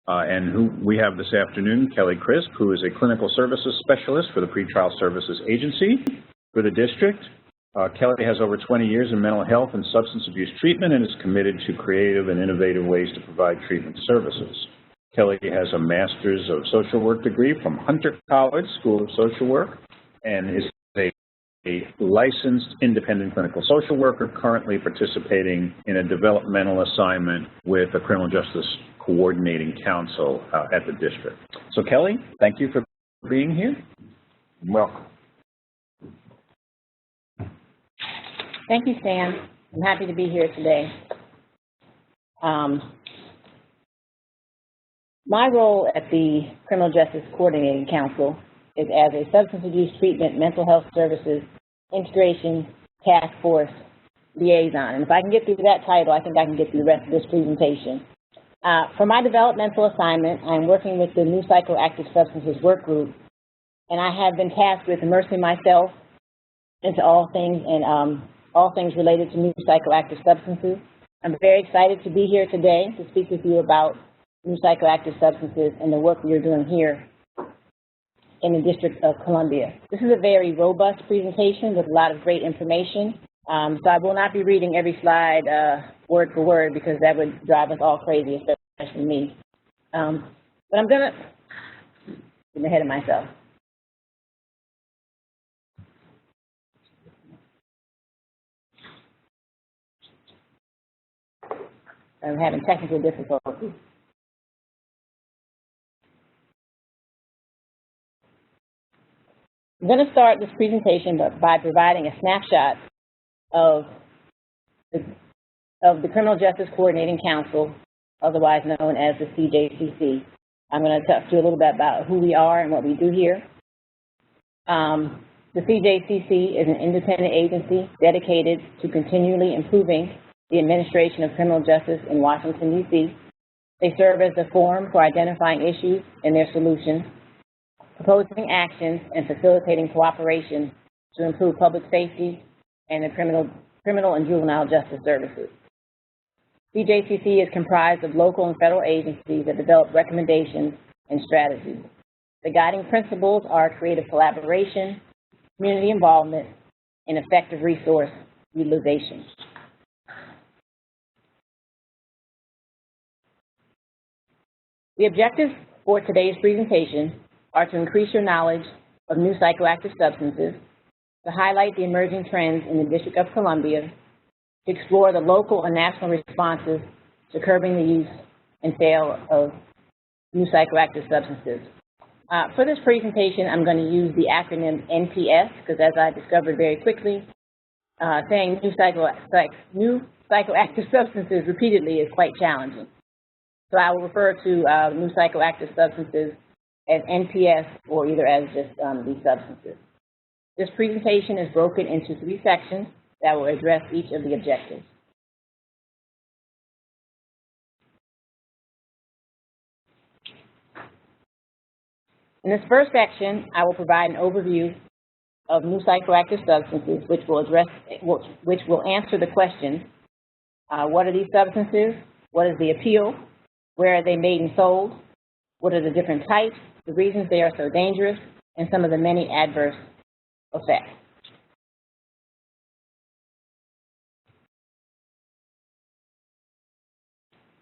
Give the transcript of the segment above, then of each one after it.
and who we have this afternoon, Kelly Crisp, who is a clinical services specialist for the Pretrial Services Agency for the district. Kelly has over 20 years in mental health and substance abuse treatment and is committed to creative and innovative ways to provide treatment services. Kelly has a Master's of Social Work degree from Hunter College School of Social Work and is a licensed independent clinical social worker currently participating in a developmental assignment with the Criminal Justice Coordinating Council at the district. So Kelly, thank you for being here. Welcome. Thank you, Stan. I'm happy to be here today. My role at the Criminal Justice Coordinating Council is as a substance abuse treatment, mental health services, integration task force liaison. And if I can get through that title, I think I can get through the rest of this presentation. For my developmental assignment, I'm working with the new Psychoactive Substances work group, and I have been tasked with immersing myself into all things related to new psychoactive substances. I'm very excited to be here today to speak with you about new psychoactive substances and the work we are doing here in the District of Columbia. This is a very robust presentation with a lot of great information. So I will not be reading every slide word for word because that would drive us all crazy, especially me. But I'm going to get ahead of myself. I'm having technical difficulties. I'm going to start this presentation by providing a snapshot of the Criminal Justice Coordinating Council, otherwise known as the CJCC. I'm going to talk to you a little bit about who we are and what we do here. The CJCC is an independent agency dedicated to continually improving the administration of criminal justice in Washington, D.C. They serve as a forum for identifying issues and their solutions, proposing actions, and facilitating cooperation to improve public safety and the criminal and juvenile justice services. CJCC is comprised of local and federal agencies that develop recommendations and strategies. The guiding principles are creative collaboration, community involvement, and effective resource utilization. The objectives for today's presentation are to increase your knowledge of new psychoactive substances, to highlight the emerging trends in the District of Columbia, to explore the local and national responses to curbing the use and sale of new psychoactive substances. For this presentation, I'm going to use the acronym NPS, because as I discovered very quickly, saying new psychoactive substances repeatedly is quite challenging. So I will refer to new psychoactive substances as NPS or either as just these substances. This presentation is broken into 3 sections that will address each of the objectives. In this first section, I will provide an overview of new psychoactive substances, which will answer the questions: what are these substances? What is the appeal? Where are they made and sold? What are the different types? The reasons they are so dangerous, and some of the many adverse effects.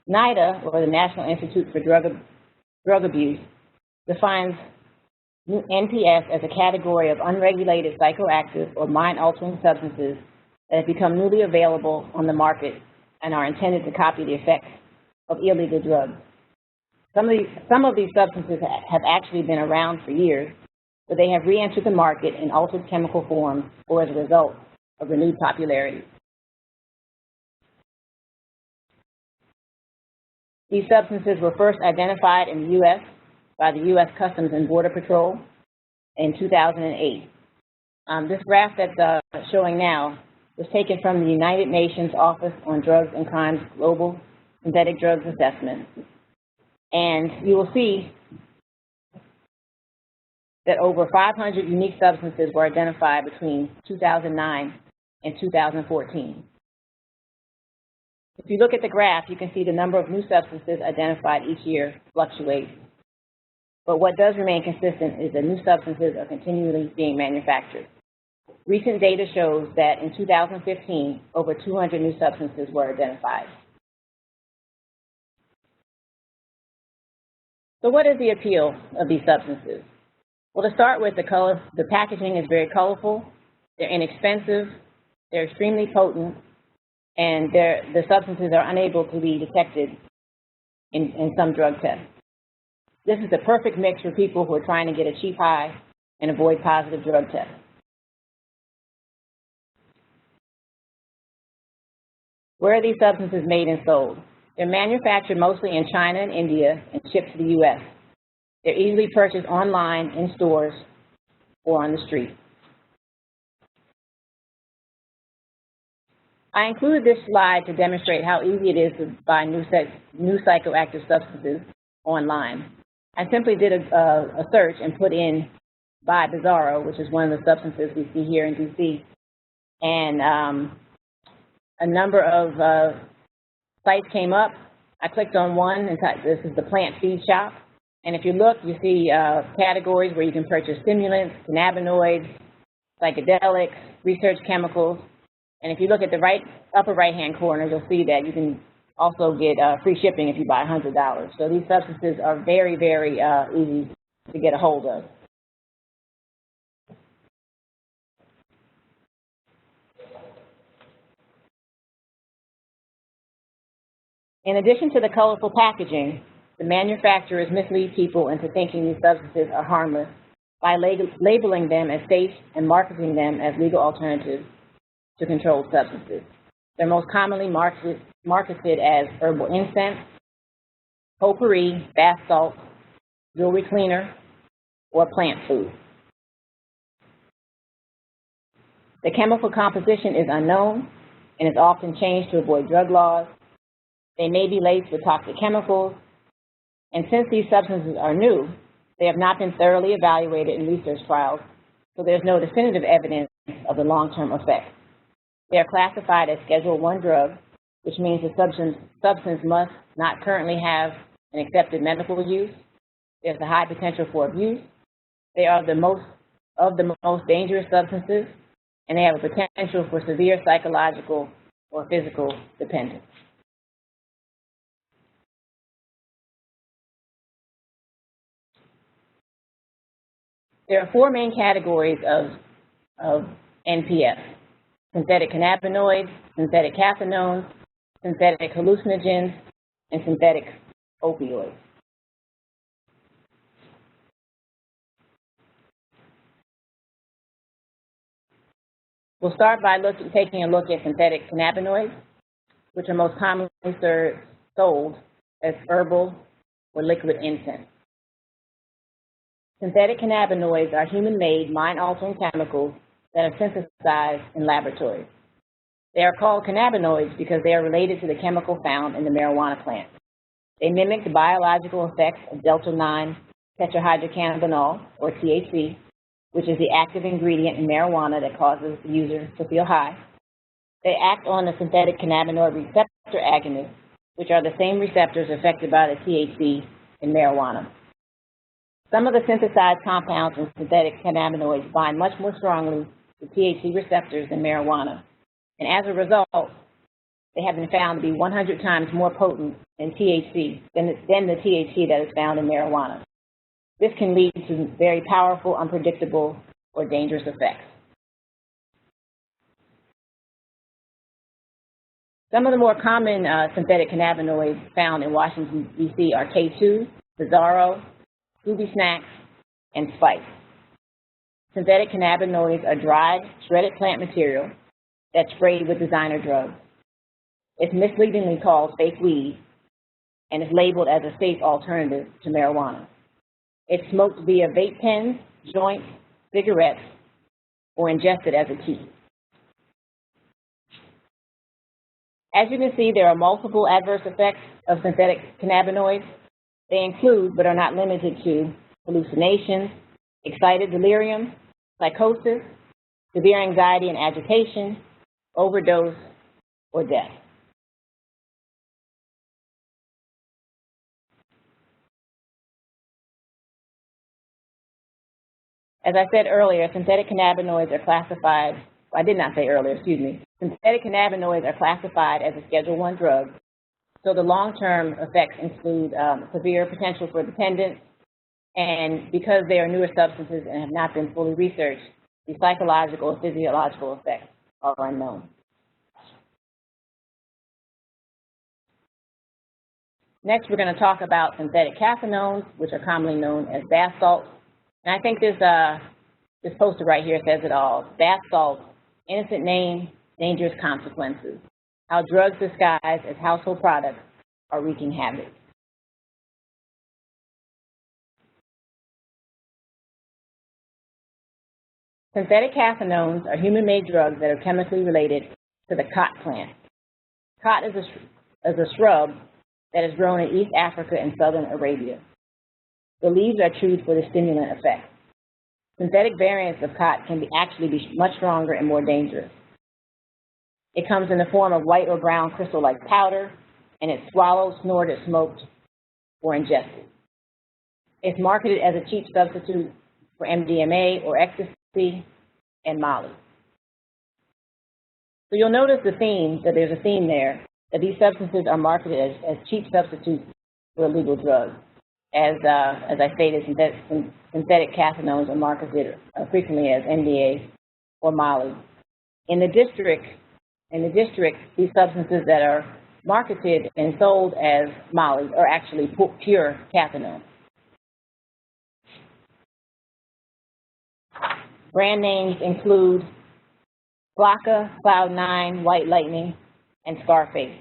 NIDA, or the National Institute for Drug Abuse, defines NPS as a category of unregulated psychoactive or mind-altering substances that have become newly available on the market and are intended to copy the effects of illegal drugs. Some of these substances have actually been around for years, but they have re-entered the market in altered chemical forms or as a result of renewed popularity. These substances were first identified in the U.S. by the U.S. Customs and Border Patrol in 2008. This graph that's showing now was taken from the United Nations Office on Drugs and Crimes Global Synthetic Drugs Assessment. And you will see that over 500 unique substances were identified between 2009 and 2014. If you look at the graph, you can see the number of new substances identified each year fluctuates. But what does remain consistent is that new substances are continually being manufactured. Recent data shows that in 2015, over 200 new substances were identified. So what is the appeal of these substances? Well, to start with, the packaging is very colorful, they're inexpensive, they're extremely potent, and the substances are unable to be detected in some drug tests. This is the perfect mix for people who are trying to get a cheap high and avoid positive drug tests. Where are these substances made and sold? They're manufactured mostly in China and India and shipped to the U.S. They're easily purchased online, in stores, or on the street. I included this slide to demonstrate how easy it is to buy new psychoactive substances online. I simply did a search and put in "buy Bizarro," which is one of the substances we see here in D.C., and a number of sites came up. I clicked on one, and this is the Plant Feed Shop. And if you look, you see categories where you can purchase stimulants, cannabinoids, psychedelics, research chemicals. And if you look at the upper right-hand corner, you'll see that you can also get free shipping if you buy $100. So these substances are very, very easy to get a hold of. In addition to the colorful packaging, the manufacturers mislead people into thinking these substances are harmless by labeling them as safe and marketing them as legal alternatives to controlled substances. They're most commonly marketed as herbal incense, potpourri, bath salt, jewelry cleaner, or plant food. The chemical composition is unknown and is often changed to avoid drug laws. They may be laced with toxic chemicals, and since these substances are new, they have not been thoroughly evaluated in research trials, so there's no definitive evidence of the long-term effects. They are classified as Schedule I drugs, which means the substance must not currently have an accepted medical use. There's a high potential for abuse. They are the most dangerous substances, and they have a potential for severe psychological or physical dependence. There are four main categories of NPS: synthetic cannabinoids, synthetic cathinones, synthetic hallucinogens, and synthetic opioids. We'll start by taking a look at synthetic cannabinoids, which are most commonly sold as herbal or liquid incense. Synthetic cannabinoids are human-made, mind-altering chemicals that are synthesized in laboratories. They are called cannabinoids because they are related to the chemical found in the marijuana plant. They mimic the biological effects of delta-9 tetrahydrocannabinol, or THC, which is the active ingredient in marijuana that causes the user to feel high. They act on the synthetic cannabinoid receptor agonists, which are the same receptors affected by the THC in marijuana. Some of the synthesized compounds in synthetic cannabinoids bind much more strongly to THC receptors than marijuana, and as a result, they have been found to be 100 times more potent than the THC that is found in marijuana. This can lead to very powerful, unpredictable, or dangerous effects. Some of the more common synthetic cannabinoids found in Washington, D.C. are K2, Bizarro, Scooby Snacks, and Spice. Synthetic cannabinoids are dried, shredded plant material that's sprayed with designer drugs. It's misleadingly called fake weed and is labeled as a safe alternative to marijuana. It's smoked via vape pens, joints, cigarettes, or ingested as a tea. As you can see, there are multiple adverse effects of synthetic cannabinoids. They include, but are not limited to, hallucinations, excited delirium, psychosis, severe anxiety and agitation, overdose, or death. As I said earlier, synthetic cannabinoids are classified, I did not say earlier, excuse me. Synthetic cannabinoids are classified as a Schedule I drug, so the long-term effects include severe potential for dependence, and because they are newer substances and have not been fully researched, the psychological or physiological effects are unknown. Next, we're going to talk about synthetic cathinones, which are commonly known as bath salts. And I think this poster right here says it all. Bath salts, innocent name, dangerous consequences. How drugs disguised as household products are wreaking havoc. Synthetic cathinones are human-made drugs that are chemically related to the khat plant. Khat is a shrub that is grown in East Africa and Southern Arabia. The leaves are chewed for the stimulant effect. Synthetic variants of khat can actually be much stronger and more dangerous. It comes in the form of white or brown crystal-like powder, and it's swallowed, snorted, smoked, or ingested. It's marketed as a cheap substitute for MDMA or ecstasy and Molly. So you'll notice the theme, that there's a theme there, that these substances are marketed as cheap substitutes for illegal drugs. As I stated, synthetic cathinones are marketed frequently as MDA or Molly. In the district, these substances that are marketed and sold as Molly are actually pure cathinones. Brand names include Flocka, Cloud9, White Lightning, and Scarface.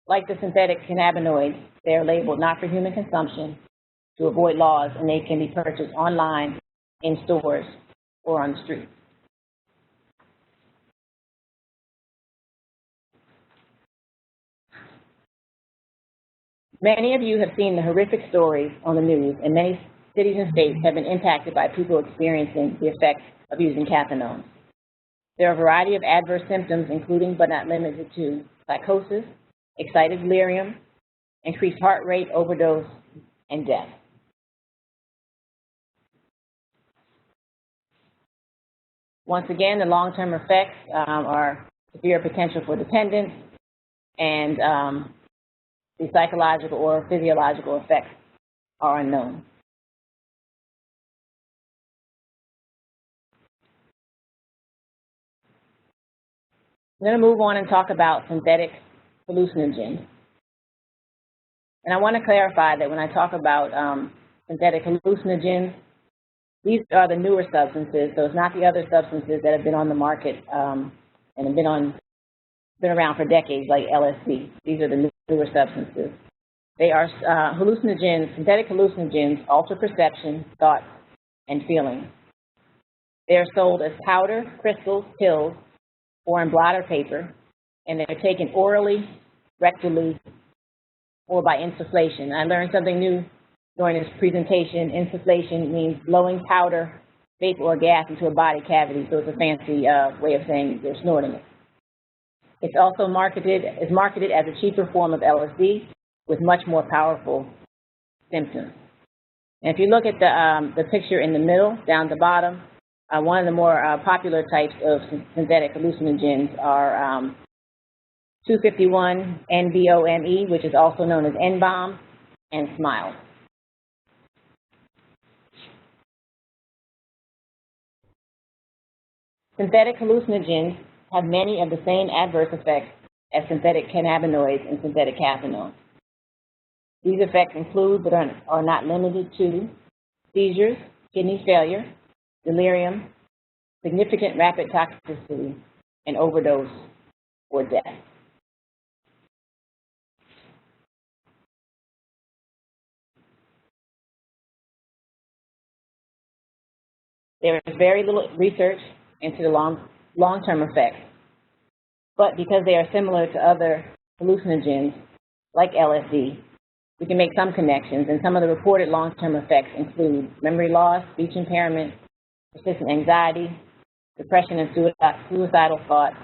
Like the synthetic cannabinoids, they are labeled not for human consumption to avoid laws, and they can be purchased online, in stores, or on the street. Many of you have seen the horrific stories on the news, and many cities and states have been impacted by people experiencing the effects of using cathinones. There are a variety of adverse symptoms, including but not limited to psychosis, excited delirium, increased heart rate, overdose, and death. Once again, the long-term effects are severe potential for dependence, and the psychological or physiological effects are unknown. I'm going to move on and talk about synthetic hallucinogens. And I want to clarify that when I talk about synthetic hallucinogens, these are the newer substances, so it's not the other substances that have been on the market and have been around for decades, like LSD. These are the newer substances. They are hallucinogens. Synthetic hallucinogens alter perception, thoughts, and feelings. They are sold as powder, crystals, pills, or in blotter paper, and they're taken orally, rectally, or by insufflation. I learned something new during this presentation. Insufflation means blowing powder, vapor, or gas into a body cavity, so it's a fancy way of saying they're snorting it. It's also marketed as a cheaper form of LSD with much more powerful symptoms. And if you look at the picture in the middle, down the bottom, one of the more popular types of synthetic hallucinogens are 251 NBOME, which is also known as N-bomb, and Smile. Synthetic hallucinogens have many of the same adverse effects as synthetic cannabinoids and synthetic cathinones. These effects include, but are not limited to, seizures, kidney failure, delirium, significant rapid toxicity, and overdose or death. There is very little research into the long-term effects, but because they are similar to other hallucinogens, like LSD, we can make some connections, and some of the reported long-term effects include memory loss, speech impairment, persistent anxiety, depression and suicidal thoughts,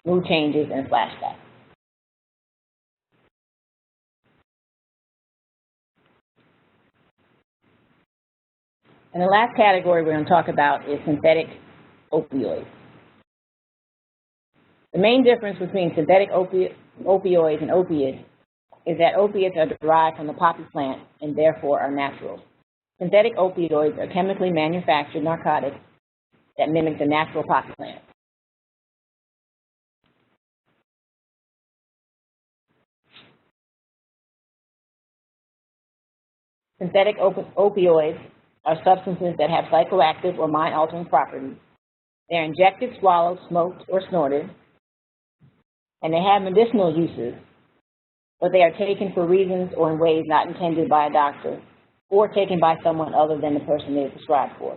mood changes, and flashbacks. And the last category we're going to talk about is synthetic opioids. The main difference between synthetic opioids and opiates is that opiates are derived from the poppy plant and therefore are natural. Synthetic opioids are chemically manufactured narcotics that mimic the natural poppy plant. Synthetic opioids are substances that have psychoactive or mind-altering properties. They're injected, swallowed, smoked, or snorted, and they have medicinal uses, but they are taken for reasons or in ways not intended by a doctor or taken by someone other than the person they are prescribed for.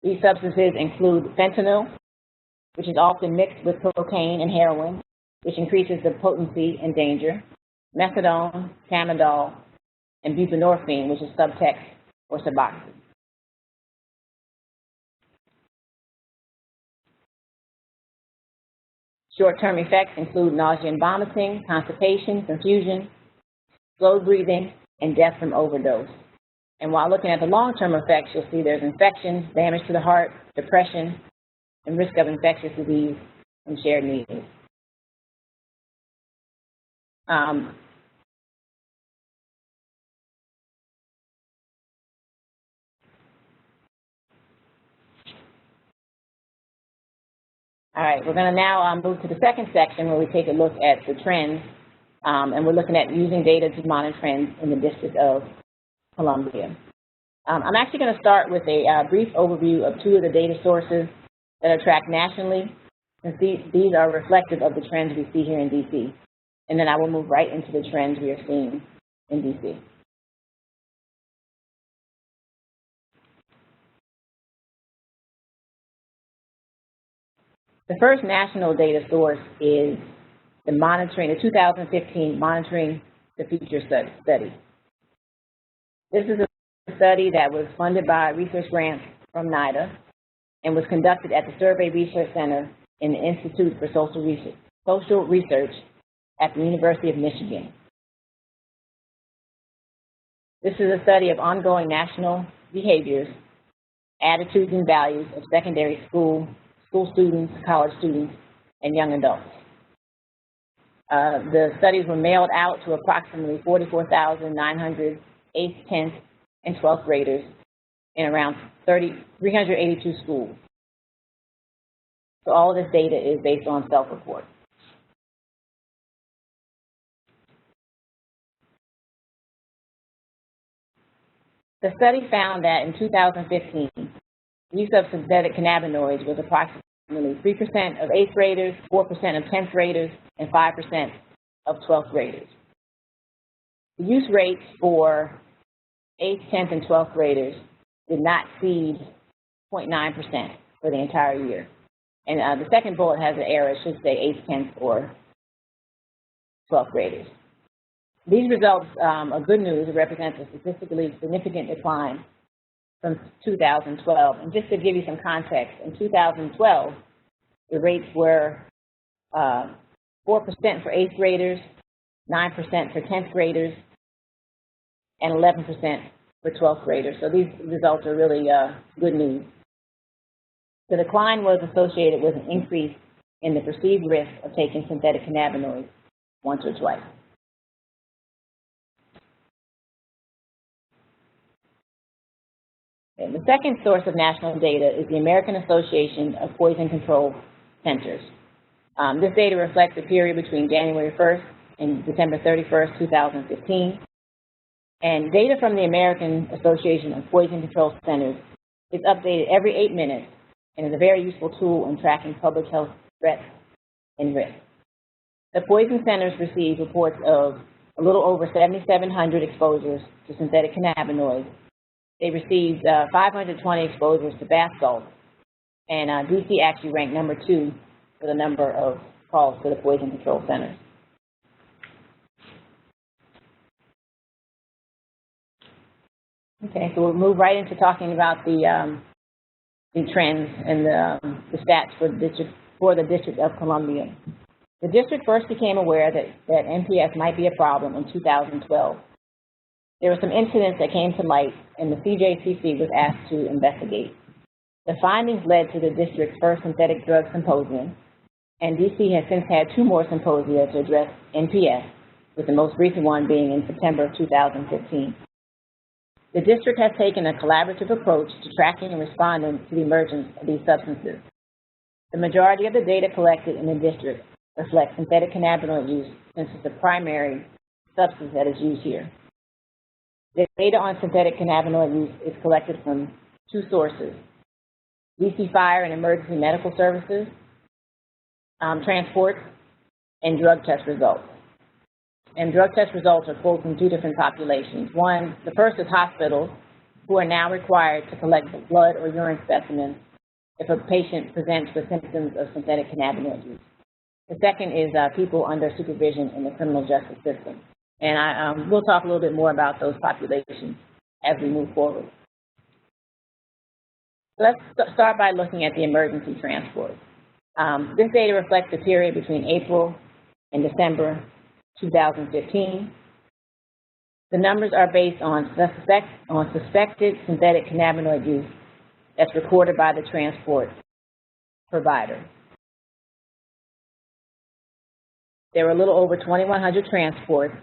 These substances include fentanyl, which is often mixed with cocaine and heroin, which increases the potency and danger, methadone, tramadol, and buprenorphine, which is Subtex or Suboxone. Short-term effects include nausea and vomiting, constipation, confusion, slow breathing, and death from overdose. And while looking at the long-term effects, you'll see there's infections, damage to the heart, depression, and risk of infectious disease and shared needles. All right, we're going to now move to the second section where we take a look at the trends, and we're looking at using data to monitor trends in the District of Columbia. I'm actually going to start with a brief overview of two of the data sources that are tracked nationally, and these are reflective of the trends we see here in DC. And then I will move right into the trends we are seeing in DC. The first national data source is the 2015 Monitoring the Future study. This is a study that was funded by research grants from NIDA and was conducted at the Survey Research Center in the Institute for Social Research at the University of Michigan. This is a study of ongoing national behaviors, attitudes, and values of secondary school students, college students, and young adults. The studies were mailed out to approximately 44,900 8th, 10th, and 12th graders in around 382 schools. So all of this data is based on self-report. The study found that in 2015, use of synthetic cannabinoids was approximately 3% of 8th graders, 4% of 10th graders, and 5% of 12th graders. The use rates for 8th, 10th, and 12th graders did not exceed 0.9% for the entire year. And the second bullet has an error. It should say 8th, 10th, or 12th graders. These results are good news. It represents a statistically significant decline from 2012. And just to give you some context, in 2012, the rates were 4% for 8th graders, 9% for 10th graders, and 11% for 12th graders. So these results are really good news. The decline was associated with an increase in the perceived risk of taking synthetic cannabinoids once or twice. And the second source of national data is the American Association of Poison Control Centers. This data reflects the period between January 1st and December 31st, 2015. And data from the American Association of Poison Control Centers is updated every 8 minutes and is a very useful tool in tracking public health threats and risks. The Poison Centers received reports of a little over 7,700 exposures to synthetic cannabinoids. They received 520 exposures to bath salts, and DC actually ranked number 2 for the number of calls to the Poison Control Centers. Okay, so we'll move right into talking about the trends and the stats for the District of Columbia. The district first became aware that NPS might be a problem in 2012. There were some incidents that came to light, and the CJCC was asked to investigate. The findings led to the district's first synthetic drug symposium, and DC has since had 2 more symposia to address NPS, with the most recent one being in September of 2015. The district has taken a collaborative approach to tracking and responding to the emergence of these substances. The majority of the data collected in the district reflects synthetic cannabinoid use, since it's the primary substance that is used here. The data on synthetic cannabinoid use is collected from 2 sources: DC Fire and Emergency Medical Services, transport, and drug test results. And drug test results are pulled from 2 different populations. The first is hospitals, who are now required to collect blood or urine specimens if a patient presents with symptoms of synthetic cannabinoid use. The second is people under supervision in the criminal justice system. And we'll talk a little bit more about those populations as we move forward. So let's start by looking at the emergency transport. This data reflects the period between April and December 2015. The numbers are based on suspected synthetic cannabinoid use that's recorded by the transport provider. There were a little over 2,100 transports,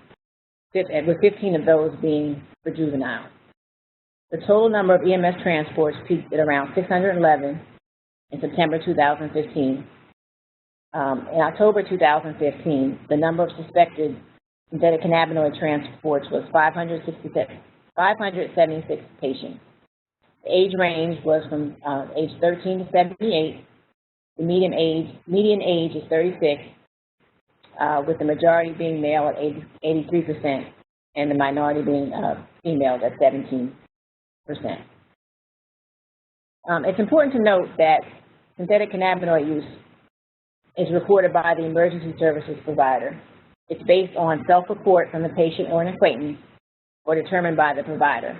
with 15 of those being for juveniles. The total number of EMS transports peaked at around 611 in September 2015. In October 2015, the number of suspected synthetic cannabinoid transports was 576 patients. The age range was from age 13 to 78. The median age is 36, with the majority being male at 83%, and the minority being females at 17%. It's important to note that synthetic cannabinoid use is reported by the emergency services provider. It's based on self-report from the patient or an acquaintance, or determined by the provider.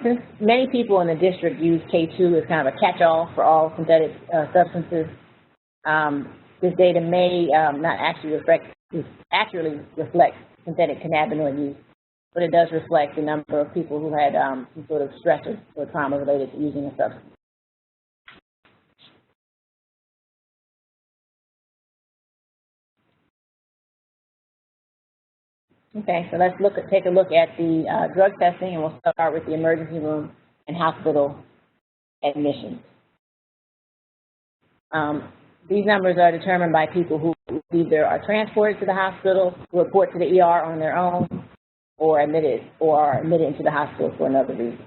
Since many people in the district use K2 as kind of a catch-all for all synthetic substances, this data may not actually accurately reflect synthetic cannabinoid use, but it does reflect the number of people who had some sort of stress or trauma related to using a substance. Okay, so let's take a look at the drug testing, and we'll start with the emergency room and hospital admissions. These numbers are determined by people who either are transported to the hospital, who report to the ER on their own, or are admitted into the hospital for another reason.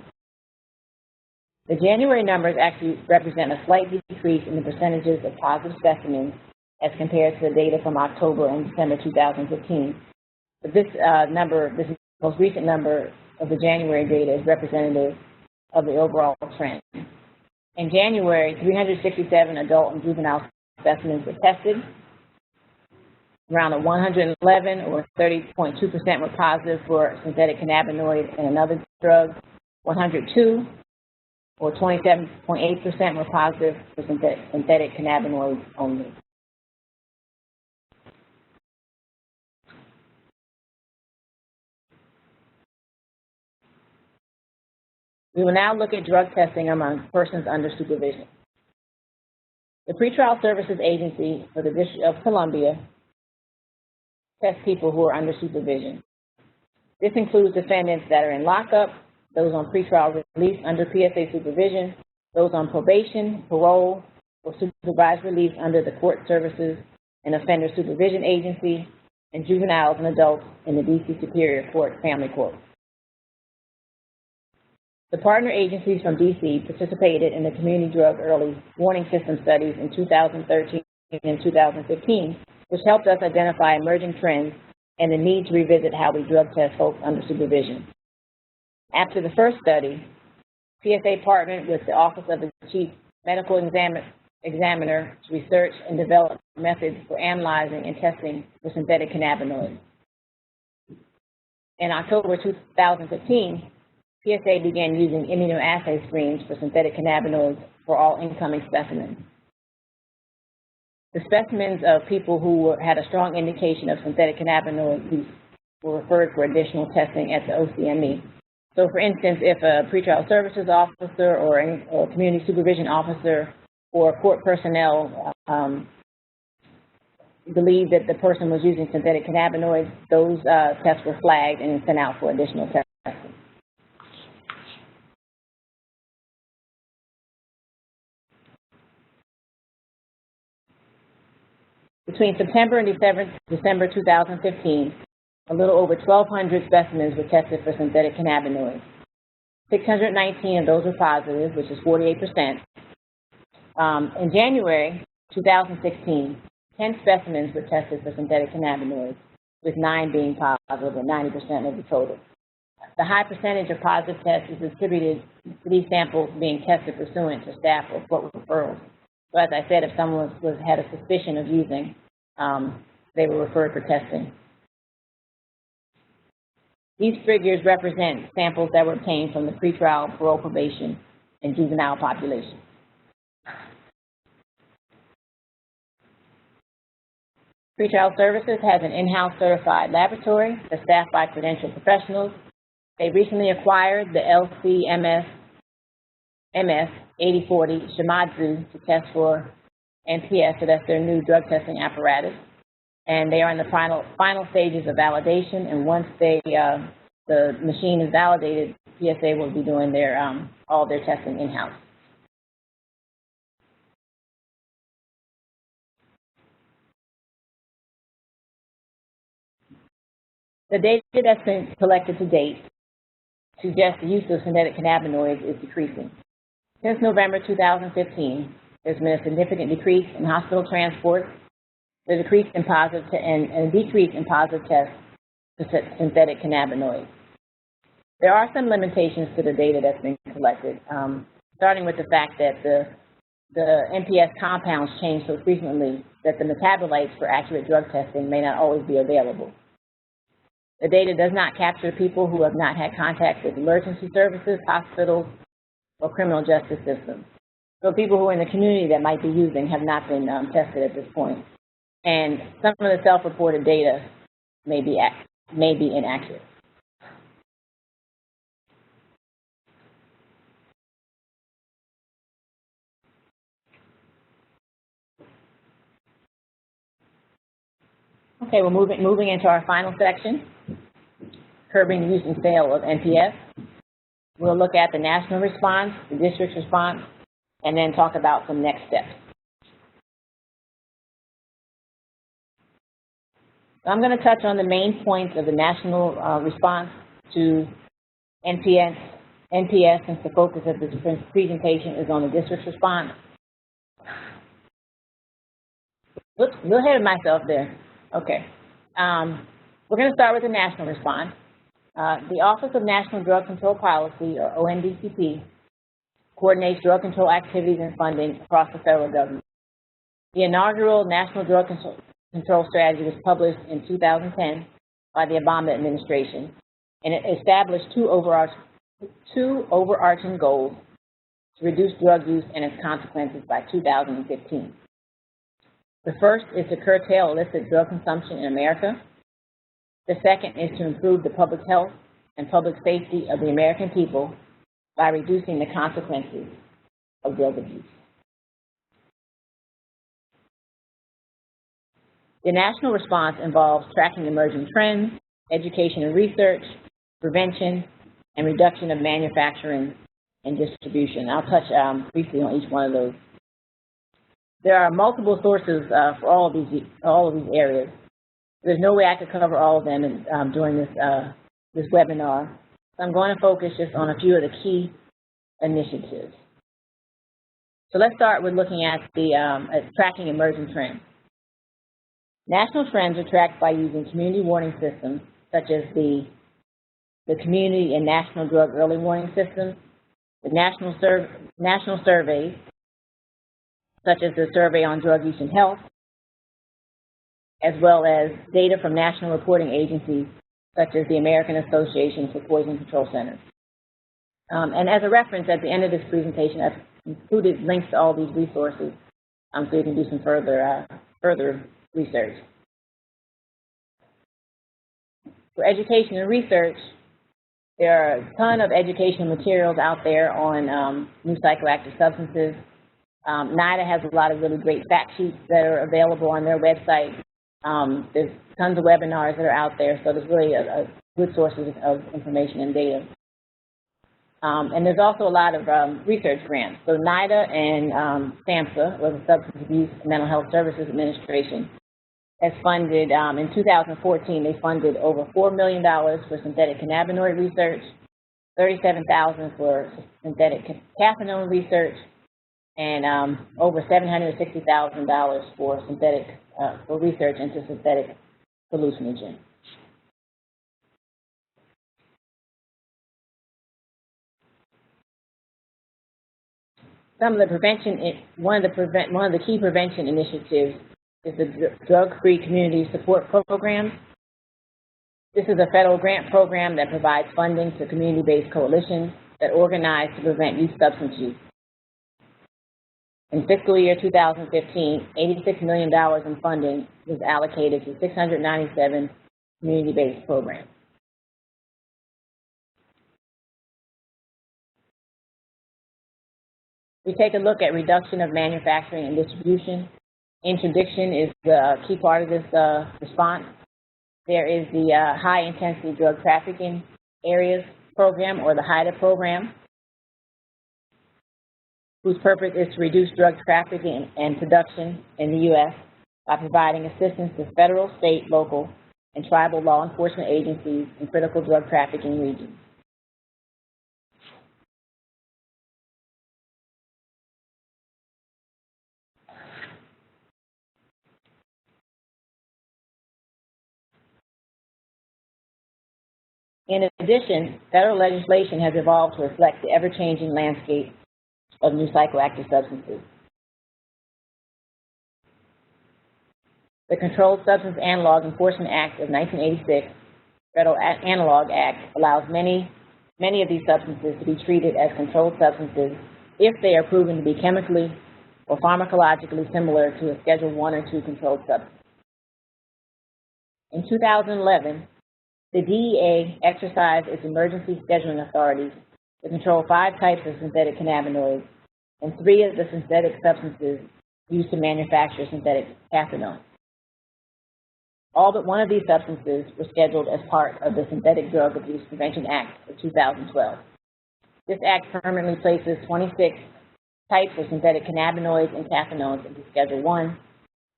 The January numbers actually represent a slight decrease in the percentages of positive specimens as compared to the data from October and December 2015. But this most recent number of the January data is representative of the overall trend. In January, 367 adult and juvenile specimens were tested. Around 111, or 30.2%, were positive for synthetic cannabinoid and another drug. 102, or 27.8%, were positive for synthetic cannabinoids only. We will now look at drug testing among persons under supervision. The Pretrial Services Agency for the District of Columbia tests people who are under supervision. This includes defendants that are in lockup, those on pretrial release under PSA supervision, those on probation, parole, or supervised release under the Court Services and Offender Supervision Agency, and juveniles and adults in the D.C. Superior Court Family Court. The partner agencies from D.C. participated in the Community Drug Early Warning System studies in 2013 and 2015, which helped us identify emerging trends and the need to revisit how we drug test folks under supervision. After the first study, PSA partnered with the Office of the Chief Medical Examiner to research and develop methods for analyzing and testing for synthetic cannabinoids. In October 2015, PSA began using immunoassay screens for synthetic cannabinoids for all incoming specimens. The specimens of people who had a strong indication of synthetic cannabinoid use were referred for additional testing at the OCME. So, for instance, if a pretrial services officer or a community supervision officer or court personnel believed that the person was using synthetic cannabinoids, those tests were flagged and sent out for additional testing. Between September and December 2015, a little over 1,200 specimens were tested for synthetic cannabinoids. 619 of those were positive, which is 48%. In January 2016, 10 specimens were tested for synthetic cannabinoids, with 9 being positive, or 90% of the total. The high percentage of positive tests is attributed to these samples being tested pursuant to staff or court referrals. So as I said, if someone had a suspicion of using, they were referred for testing. These figures represent samples that were obtained from the pretrial, parole, probation, and juvenile population. Pretrial Services has an in-house certified laboratory that's staffed by credentialed professionals. They recently acquired the LC-MS 8040 Shimadzu to test for NPS, so that's their new drug testing apparatus. And they are in the final stages of validation, and once the machine is validated, PSA will be doing their all their testing in-house. The data that's been collected to date suggests the use of synthetic cannabinoids is decreasing. Since November 2015, there's been a significant decrease in hospital transport, a decrease in positive and a decrease in positive tests for synthetic cannabinoids. There are some limitations to the data that's been collected, starting with the fact that the NPS compounds change so frequently that the metabolites for accurate drug testing may not always be available. The data does not capture people who have not had contact with emergency services, hospitals, or criminal justice systems. So people who are in the community that might be using have not been tested at this point. And some of the self-reported data may be inaccurate. Okay, we're moving into our final section, curbing the use and sale of NPS. We'll look at the national response, the district's response, and then talk about some next steps. So I'm going to touch on the main points of the national response to NPS, since the focus of this presentation is on the district's response. Oops, a little ahead of myself there. Okay. We're going to start with the national response. The Office of National Drug Control Policy, or ONDCP, coordinates drug control activities and funding across the federal government. The inaugural National Drug Control Strategy was published in 2010 by the Obama administration, and it established two overarching goals to reduce drug use and its consequences by 2015. The first is to curtail illicit drug consumption in America. The second is to improve the public health and public safety of the American people by reducing the consequences of drug abuse. The national response involves tracking emerging trends, education and research, prevention, and reduction of manufacturing and distribution. I'll touch briefly on each one of those. There are multiple sources for all of these areas. There's no way I could cover all of them during this webinar, so I'm going to focus just on a few of the key initiatives. So let's start with looking at tracking emerging trends. National trends are tracked by using community warning systems, such as the Community and National Drug Early Warning Systems, the national surveys, such as the Survey on Drug Use and Health, as well as data from national reporting agencies, such as the American Association for Poison Control Centers. And as a reference, at the end of this presentation, I've included links to all these resources, so you can do some further research. For education and research, there are a ton of educational materials out there on new psychoactive substances. NIDA has a lot of really great fact sheets that are available on their website. There's tons of webinars that are out there, so there's really a good sources of information and data. And there's also a lot of research grants. So NIDA and SAMHSA, or the Substance Abuse and Mental Health Services Administration, has funded, in 2014, they funded over $4 million for synthetic cannabinoid research, $37,000 for synthetic cathinone research, and over $760,000 for for research into synthetic hallucinogens. Some of the prevention, one of the key prevention initiatives is the Drug-Free Community Support Program. This is a federal grant program that provides funding to community-based coalitions that organize to prevent youth substance use. In fiscal year 2015, $86 million in funding was allocated to 697 community-based programs. We take a look at reduction of manufacturing and distribution. Interdiction is the key part of this response. There is the high-intensity drug trafficking areas program, or the HIDA program, whose purpose is to reduce drug trafficking and production in the U.S. by providing assistance to federal, state, local, and tribal law enforcement agencies in critical drug trafficking regions. In addition, federal legislation has evolved to reflect the ever-changing landscape of new psychoactive substances. The Controlled Substance Analog Enforcement Act of 1986, Federal Analog Act, allows many of these substances to be treated as controlled substances if they are proven to be chemically or pharmacologically similar to a Schedule I or II controlled substance. In 2011, the DEA exercised its emergency scheduling authorities to control 5 types of synthetic cannabinoids and 3 of the synthetic substances used to manufacture synthetic cathinone. All but 1 of these substances were scheduled as part of the Synthetic Drug Abuse Prevention Act of 2012. This act permanently places 26 types of synthetic cannabinoids and cathinones into Schedule I.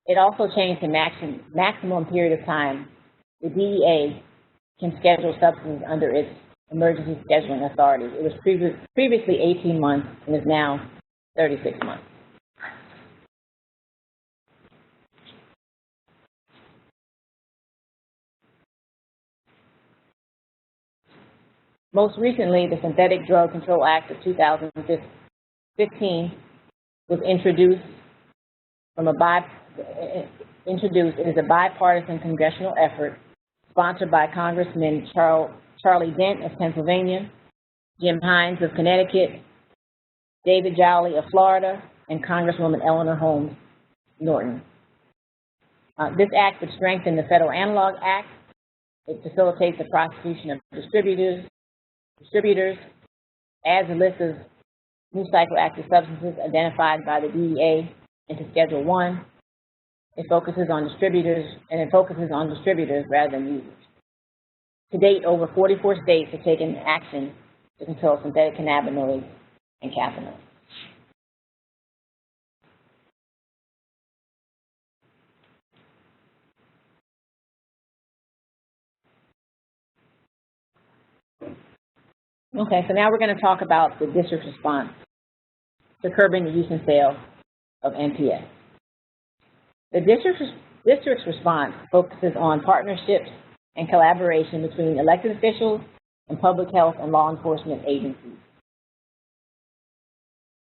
It also changed the maximum period of time the DEA can schedule substances under its emergency scheduling authorities. It was previously 18 months and is now 36 months. Most recently, the Synthetic Drug Control Act of 2015 was introduced. It is a bipartisan congressional effort sponsored by Congressman Charlie Dent of Pennsylvania, Jim Hines of Connecticut, David Jolly of Florida, and Congresswoman Eleanor Holmes Norton. This act would strengthen the Federal Analog Act. It facilitates the prosecution of distributors, adds a list of new psychoactive substances identified by the DEA into Schedule I. It focuses on distributors rather than users. To date, over 44 states have taken action to control synthetic cannabinoids and cathinone. Okay, so now we're going to talk about the district's response to curbing the use and sale of NPS. The district's response focuses on partnerships and collaboration between elected officials and public health and law enforcement agencies.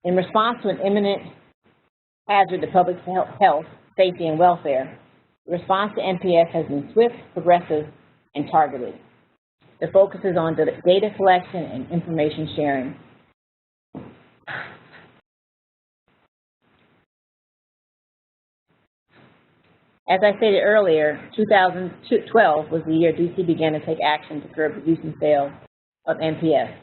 In response to an imminent hazard to public health, safety, and welfare, the response to NPS has been swift, progressive, and targeted. The focus is on data collection and information sharing. As I stated earlier, 2012 was the year DC began to take action to curb the use and sale of NPS.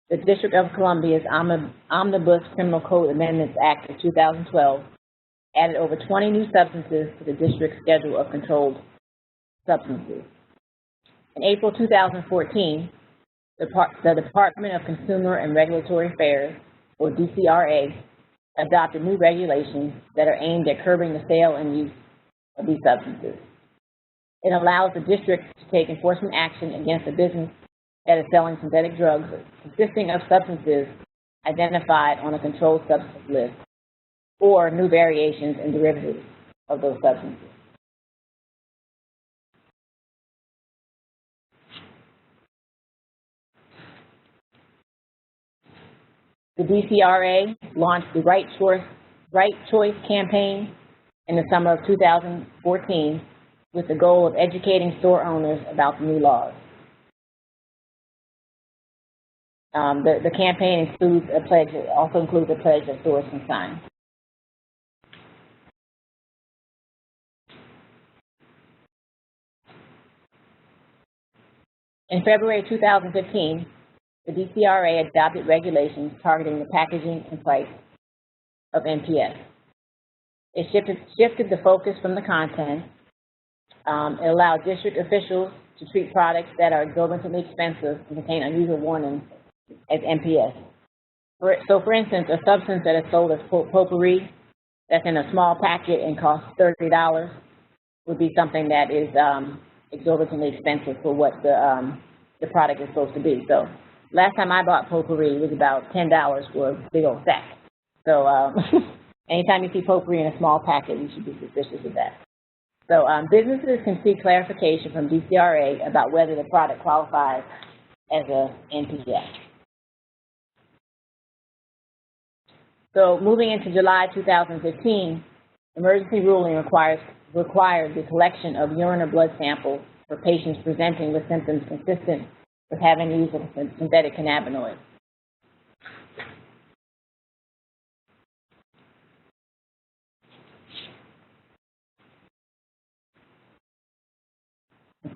The District of Columbia's Omnibus Criminal Code Amendments Act of 2012 added over 20 new substances to the district's schedule of controlled substances. In April 2014, the Department of Consumer and Regulatory Affairs, or DCRA, adopted new regulations that are aimed at curbing the sale and use of these substances. It allows the district to take enforcement action against a business that is selling synthetic drugs consisting of substances identified on a controlled substance list or new variations and derivatives of those substances. The DCRA launched the Right Choice campaign in the summer of 2014 with the goal of educating store owners about the new laws. The campaign includes a pledge, also includes a pledge that stores can sign. In February 2015, the DCRA adopted regulations targeting the packaging and price of NPS. It shifted the focus from the content. It allowed district officials to treat products that are exorbitantly expensive and contain unusual warnings as NPS. For instance, a substance that is sold as potpourri that's in a small packet and costs $30 would be something that is exorbitantly expensive for what the product is supposed to be. So last time I bought potpourri, it was about $10 for a big old sack. So anytime you see potpourri in a small packet, you should be suspicious of that. So businesses can seek clarification from DCRA about whether the product qualifies as a NPS. So moving into July 2015, emergency ruling required the collection of urine or blood samples for patients presenting with symptoms consistent with having the use of synthetic cannabinoids.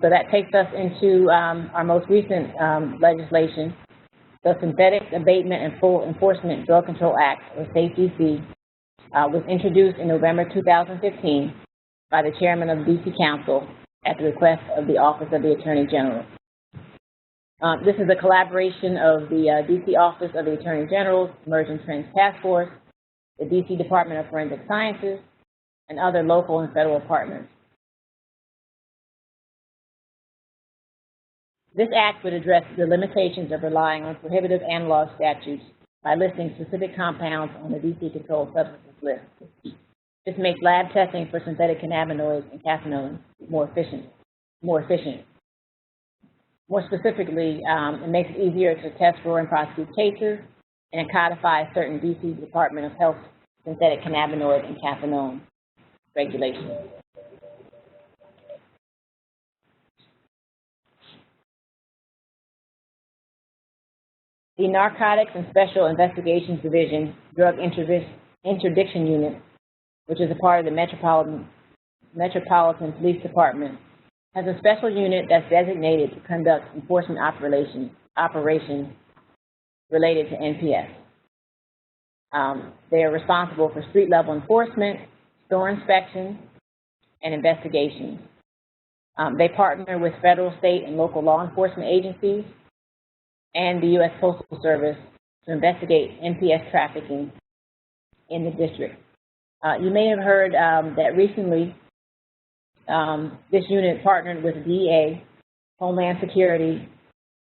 So that takes us into our most recent legislation. The Synthetic Abatement and Full Enforcement Drug Control Act, or SAFE-DC, was introduced in November 2015 by the chairman of the D.C. Council at the request of the Office of the Attorney General. This is a collaboration of the D.C. Office of the Attorney General's Emerging Trends Task Force, the D.C. Department of Forensic Sciences, and other local and federal partners. This act would address the limitations of relying on prohibitive analog statutes by listing specific compounds on the D.C. Controlled Substances list. This makes lab testing for synthetic cannabinoids and caffeine more efficient. More specifically, it makes it easier to test for and prosecute cases, and it codifies certain D.C. Department of Health synthetic cannabinoid and caffeine regulations. The Narcotics and Special Investigations Division Drug Interdiction Unit, which is a part of the Metropolitan Police Department, has a special unit that's designated to conduct enforcement operations related to NPS. They are responsible for street-level enforcement, store inspections, and investigations. They partner with federal, state, and local law enforcement agencies and the U.S. Postal Service to investigate NPS trafficking in the district. You may have heard that recently this unit partnered with the DEA, Homeland Security,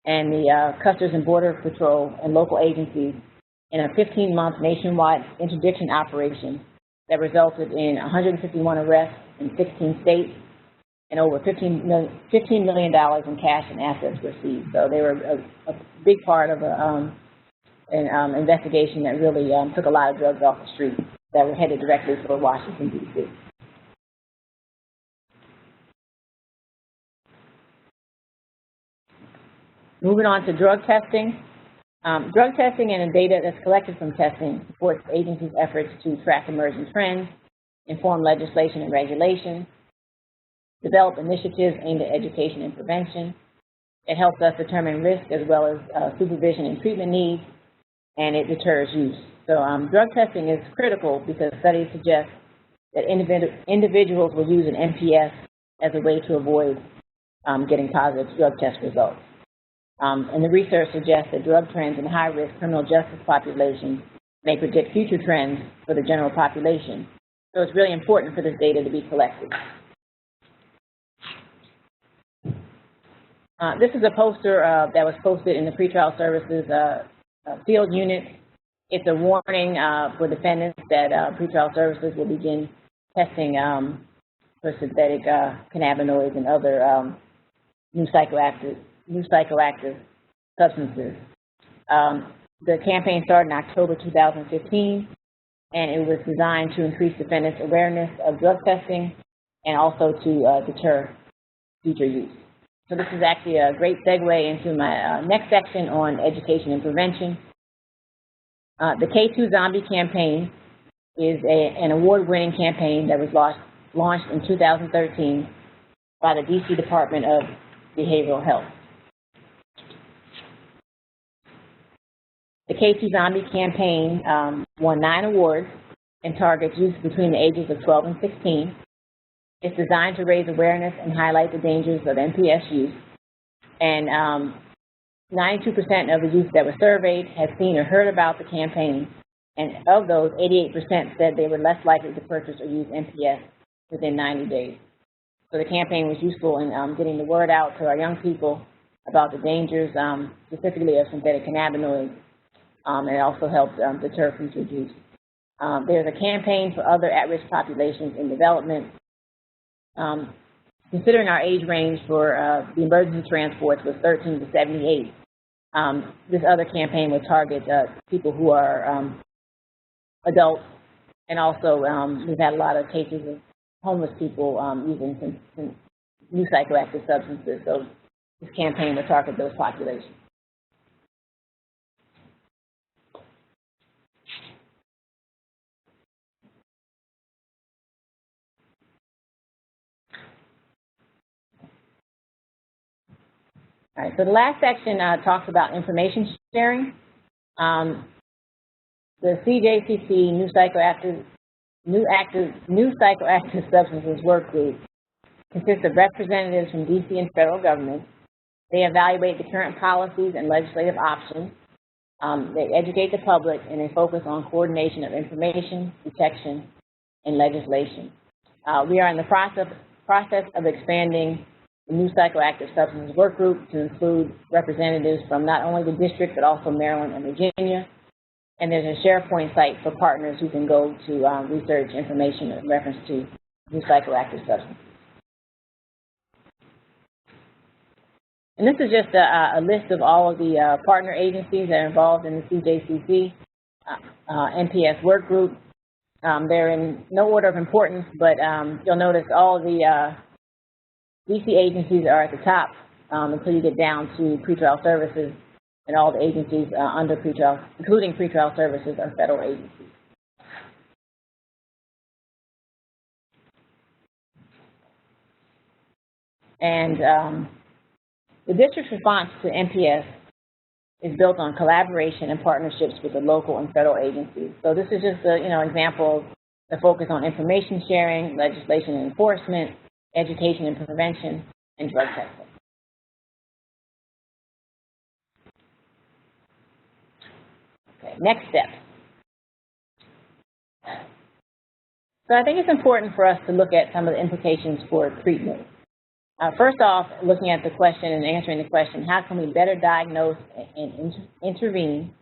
and the Customs and Border Patrol and local agencies in a 15-month nationwide interdiction operation that resulted in 151 arrests in 16 states and over $15 million in cash and assets were seized. So they were a big part of an investigation that really took a lot of drugs off the street that were headed directly for Washington, D.C. Moving on to drug testing. Drug testing and the data that's collected from testing supports the agency's efforts to track emerging trends inform legislation and regulation, develop initiatives aimed at education and prevention. It helps us determine risk as well as supervision and treatment needs, and it deters use. So drug testing is critical because studies suggest that individuals will use an NPS as a way to avoid getting positive drug test results. And the research suggests that drug trends in high-risk criminal justice populations may predict future trends for the general population. So it's really important for this data to be collected. This is a poster that was posted in the pretrial services field unit. It's a warning for defendants that pretrial services will begin testing for synthetic cannabinoids and other new psychoactive substances. The campaign started in October 2015, and it was designed to increase defendants' awareness of drug testing and also to deter future use. So this is actually a great segue into my next section on education and prevention. The K2 Zombie campaign is an award-winning campaign that was launched in 2013 by the DC Department of Behavioral Health. The K2 Zombie campaign won 9 awards and targets youth between the ages of 12 and 16. It's designed to raise awareness and highlight the dangers of NPS use. And 92% of the youth that were surveyed had seen or heard about the campaign. And of those, 88% said they were less likely to purchase or use NPS within 90 days. So the campaign was useful in getting the word out to our young people about the dangers, specifically of synthetic cannabinoids, and it also helped deter future use. There's a campaign for other at-risk populations in development. Considering our age range for the emergency transports was 13 to 78, this other campaign would target people who are adults, and also we've had a lot of cases of homeless people using some new psychoactive substances, so this campaign would target those populations. All right, so the last section talks about information sharing. The CJCC New Psychoactive Substances Work Group consists of representatives from DC and federal government. They evaluate the current policies and legislative options. They educate the public, and they focus on coordination of information, detection, and legislation. We are in the process of expanding the New Psychoactive Substances Work Group to include representatives from not only the district, but also Maryland and Virginia. And there's a SharePoint site for partners who can go to research information in reference to new psychoactive substances. And this is just a list of all of the partner agencies that are involved in the CJCC NPS work group. They're in no order of importance, but you'll notice all of the DC agencies are at the top until you get down to pretrial services, and all the agencies under pretrial, including pretrial services, are federal agencies. And the district's response to NPS is built on collaboration and partnerships with the local and federal agencies. So this is just a example of the focus on information sharing, legislation and enforcement, education and prevention, and drug testing. Okay, next step. So I think it's important for us to look at some of the implications for treatment. First off, looking at the question and answering the question, how can we better diagnose and intervene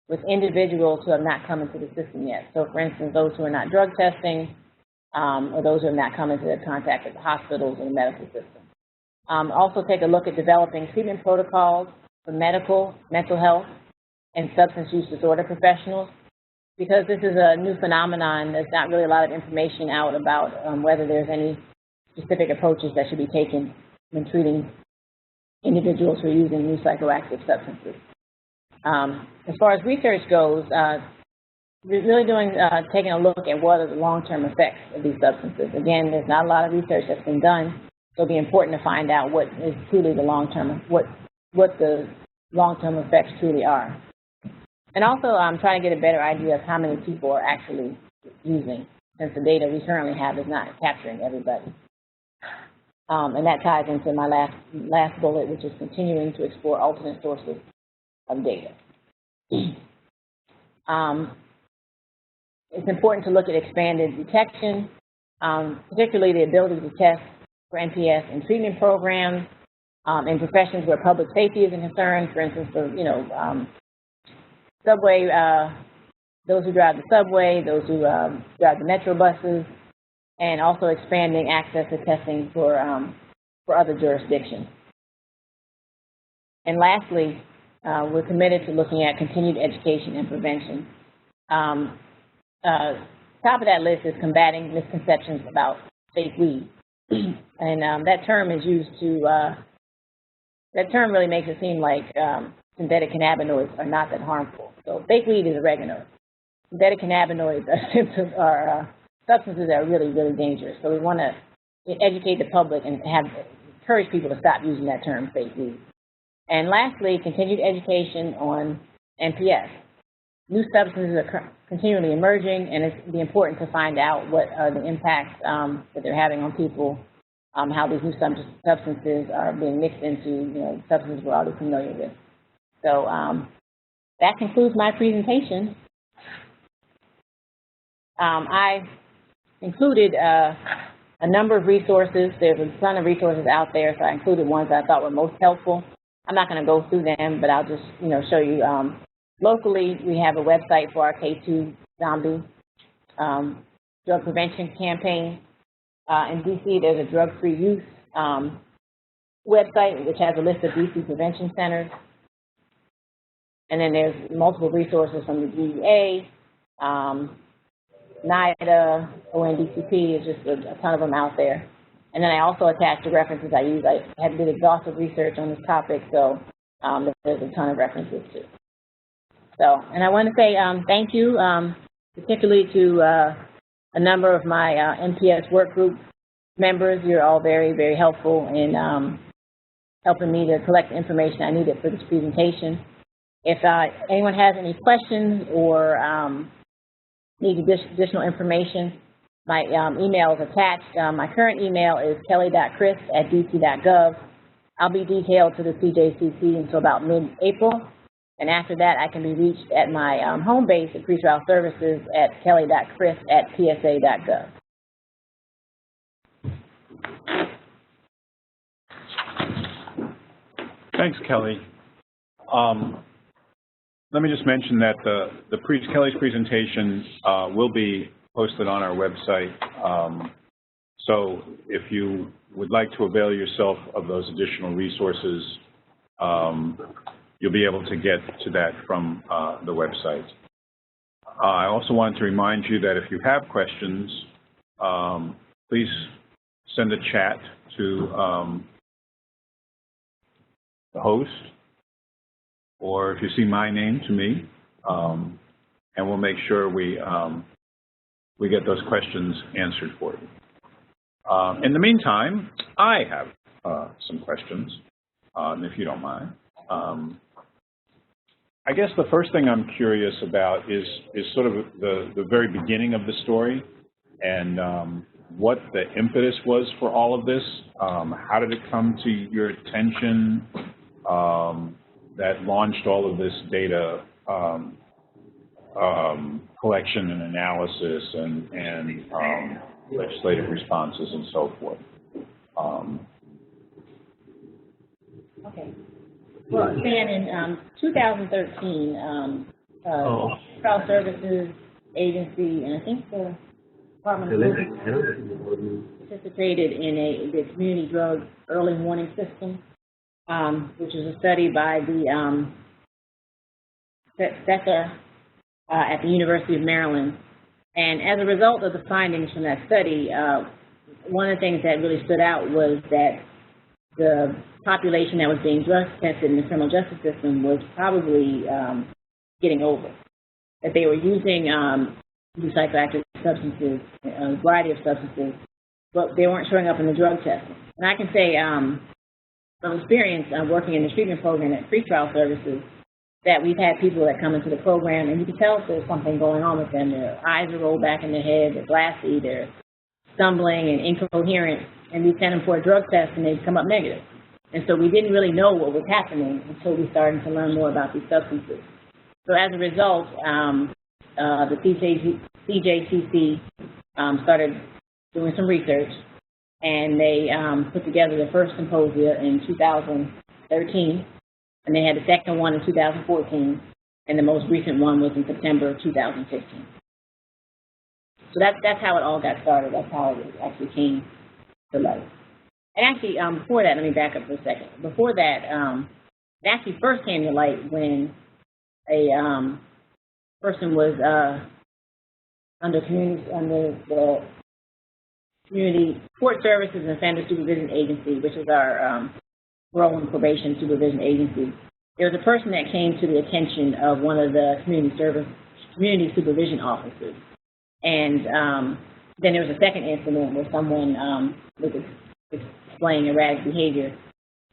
with individuals who have not come into the system yet? So for instance, those who are not drug testing, or those who have not come into contact with the hospitals and the medical system. Also take a look at developing treatment protocols for medical, mental health, and substance use disorder professionals, because this is a new phenomenon. There's not really a lot of information out about whether there's any specific approaches that should be taken when treating individuals who are using new psychoactive substances. As far as research goes, really taking a look at what are the long-term effects of these substances. Again, there's not a lot of research that's been done, so it'll be important to find out what is truly the long-term, what the long-term effects truly are. And also, I'm trying to get a better idea of how many people are actually using, since the data we currently have is not capturing everybody. And that ties into my last bullet, which is continuing to explore alternate sources of data. It's important to look at expanded detection, particularly the ability to test for NPS in treatment programs, in professions where public safety is a concern, for instance, for, subway, those who drive the subway, those who drive the metro buses, and also expanding access to testing for other jurisdictions. And lastly, we're committed to looking at continued education and prevention. Top of that list is combating misconceptions about fake weed. And that term is used to, that term really makes it seem like synthetic cannabinoids are not that harmful. So fake weed is oregano. Synthetic cannabinoids are substances that are really, really dangerous. So we want to educate the public and encourage people to stop using that term, fake weed. And lastly, continued education on NPS. New substances are continually emerging, and it's important to find out what are the impacts that they're having on people, how these new substances are being mixed into, substances we're already familiar with. So that concludes my presentation. I included a number of resources. There's a ton of resources out there, so I included ones that I thought were most helpful. I'm not going to go through them, but I'll just, show you. Locally, we have a website for our K2 zombie drug prevention campaign. In DC, there's a drug-free youth website, which has a list of DC prevention centers. And then there's multiple resources from the DEA, NIDA, ONDCP, there's just a ton of them out there. And then I also attached the references I use. I had to do exhaustive research on this topic, so there's a ton of references too. So, and I want to say thank you, particularly to a number of my NPS work group members. You're all very, very helpful in helping me to collect the information I needed for this presentation. If anyone has any questions or needs additional information, my email is attached. My current email is kelly.chris@dc.gov. I'll be detailed to the CJCC until about mid-April. And after that, I can be reached at my home base at pretrial services at kelly.chris@psa.gov. Thanks, Kelly. Let me just mention that Kelly's presentation will be posted on our website. So if you would like to avail yourself of those additional resources, you'll be able to get to that from the website. I also want to remind you that if you have questions, please send a chat to the host, or if you see my name, to me, and we'll make sure we get those questions answered for you. In the meantime, I have some questions, if you don't mind. I guess the first thing I'm curious about is sort of the very beginning of the story, and what the impetus was for all of this. How did it come to your attention that launched all of this data collection and analysis and legislative responses and so forth? Okay. Well, Dan, in 2013, Trial Services Agency, and I think the Department of participated in the Community Drug Early Warning System, which is a study by the Professor at the University of Maryland. And as a result of the findings from that study, one of the things that really stood out was that the population that was being drug tested in the criminal justice system was probably getting older. that they were using these psychoactive substances, a variety of substances, but they weren't showing up in the drug testing. And I can say from experience working in the treatment program at pretrial services, that we've had people that come into the program and you can tell if there's something going on with them. Their eyes are rolled back in their head, they're glassy, they're stumbling and incoherent, and we send them for a drug test and they come up negative. And so we didn't really know what was happening until we started to learn more about these substances. So as a result, the CJCC started doing some research, and they put together the first symposia in 2013, and they had the second one in 2014, and the most recent one was in September of 2015. So that's how it all got started. That's how it actually came to light. And actually, before that, let me back up for a second. Before that, it actually first came to light when a person was under the Community Court Services and Offender Supervision Agency, which is our parole and probation supervision agency. There was a person that came to the attention of one of the community supervision officers. And then there was a second incident where someone was displaying erratic behavior.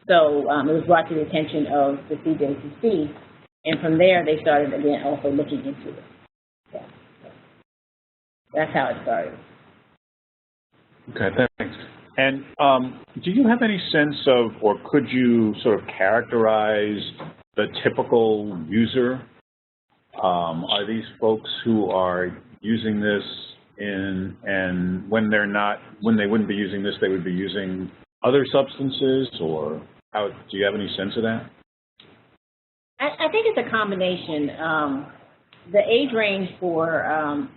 So it was brought to the attention of the CJCC, and from there they started again also looking into it. Yeah. That's how it started. Okay, thanks. And do you have any sense of, or could you sort of characterize the typical user? Are these folks who are using this and when they wouldn't be using this, they would be using other substances, or how, do you have any sense of that? I think it's a combination. The age range for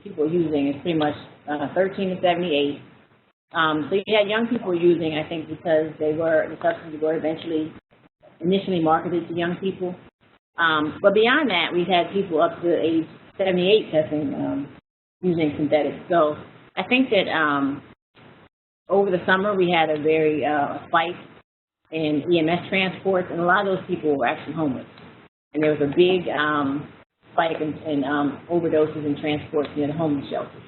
people using is pretty much 13 to 78. So you had young people using, I think, because the substances were initially marketed to young people. But beyond that, we've had people up to age 78 testing using synthetics. So I think that over the summer we had a very spike in EMS transports, and a lot of those people were actually homeless. And there was a big spike in overdoses and transports near the homeless shelters.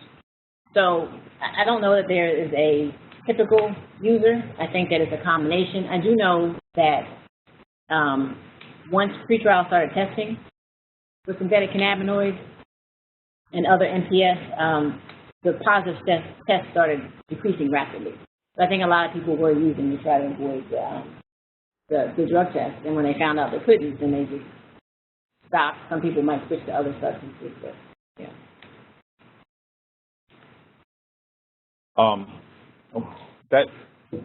So I don't know that there is a typical user. I think that it's a combination. I do know that once pretrial started testing for synthetic cannabinoids and other NPS, the positive tests started decreasing rapidly. So I think a lot of people were using to try to avoid the drug test. And when they found out they couldn't, then they just stopped. Some people might switch to other substances, but yeah. That,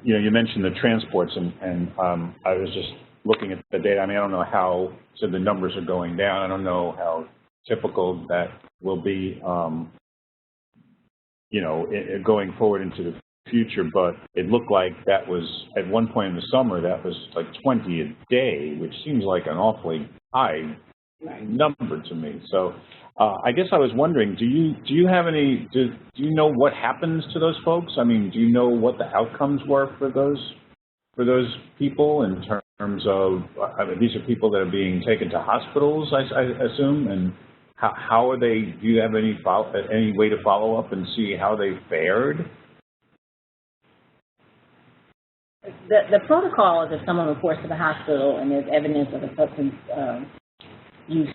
you mentioned the transports, and I was just looking at the data. I mean, I don't know how, so the numbers are going down. I don't know how typical that will be, going forward into the future, but it looked like that was, at one point in the summer, that was like 20 a day, which seems like an awfully high number to me. So I guess I was wondering, do you have any, do you know what happens to those folks? I mean, do you know what the outcomes were for those people in terms of, I mean, these are people that are being taken to hospitals, I assume, and how are they, do you have any way to follow up and see how they fared? The protocol is if someone reports to the hospital and there's evidence of a substance use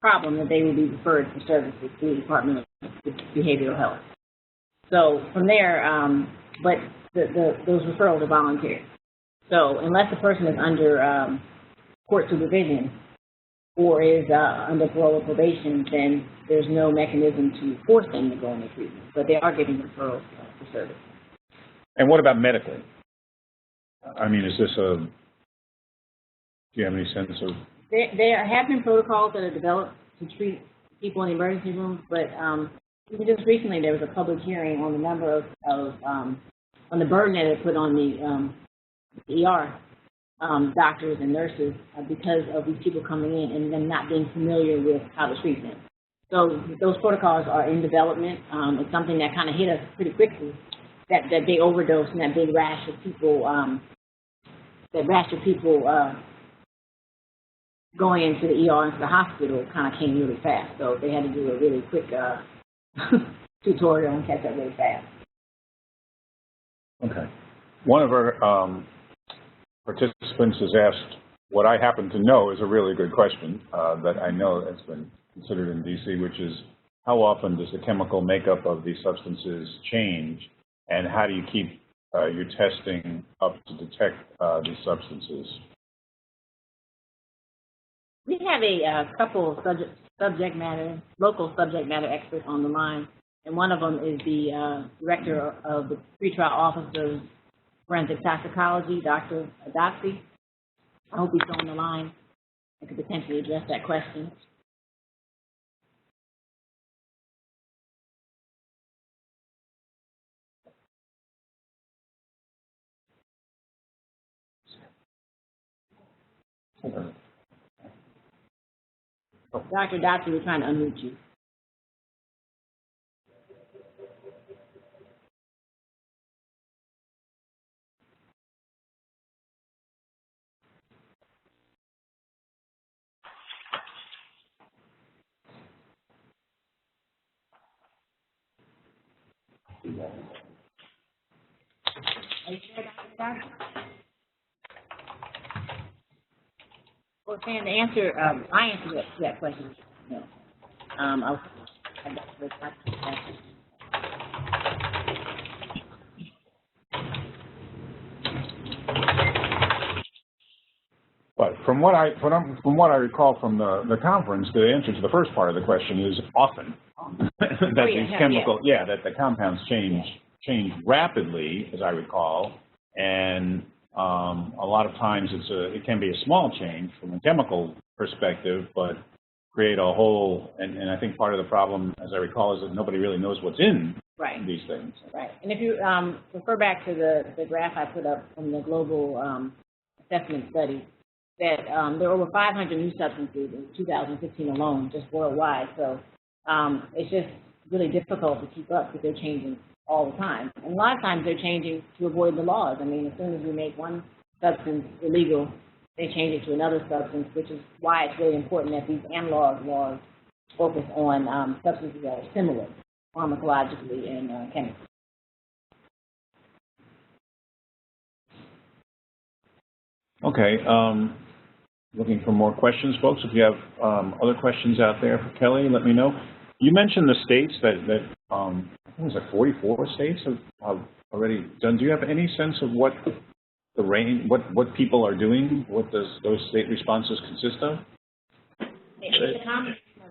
problem, that they will be referred for services to the Department of Behavioral Health. So from there, but those referrals are voluntary. So unless the person is under court supervision or is under parole or probation, then there's no mechanism to force them to go into treatment. But they are getting referrals for service. And what about medically? I mean, is this do you have any sense of? There have been protocols that are developed to treat people in the emergency rooms, but even just recently there was a public hearing on the number on the burden that it put on the ER doctors and nurses because of these people coming in and them not being familiar with how to treat them. So those protocols are in development. It's something that kind of hit us pretty quickly, that big overdose and that big rash of people, going into the ER, into the hospital, kind of came really fast. So they had to do a really quick tutorial and catch up really fast. Okay. One of our participants has asked, what I happen to know is a really good question that I know has been considered in DC, which is how often does the chemical makeup of these substances change, and how do you keep your testing up to detect these substances? We have a couple of local subject matter experts on the line, and one of them is the director of the pretrial office of forensic toxicology, Dr. Adopsy. I hope he's on the line and could potentially address that question. Okay. Dr. Adopsy, we're trying to unmute you. Are you there, Dr. Adopsy? Well, Sam, the answer, my answer to that question is no. I'll But from what I recall from the conference, the answer to the first part of the question is often. That these chemical, that the compounds change rapidly, as I recall, and a lot of times it can be a small change from a chemical perspective, but create a whole, and I think part of the problem, as I recall, is that nobody really knows what's in these things. Right. And if you refer back to the graph I put up from the global assessment study, that there are over 500 new substances in 2015 alone, just worldwide. So it's just really difficult to keep up because they're changing all the time. And a lot of times they're changing to avoid the laws. I mean, as soon as we make one substance illegal, they change it to another substance, which is why it's really important that these analog laws focus on substances that are similar pharmacologically and chemically. Okay. Looking for more questions, folks. If you have other questions out there for Kelly, let me know. You mentioned the states that I think it was like 44 states have already done. Do you have any sense of what the range, what people are doing? What does those state responses consist of?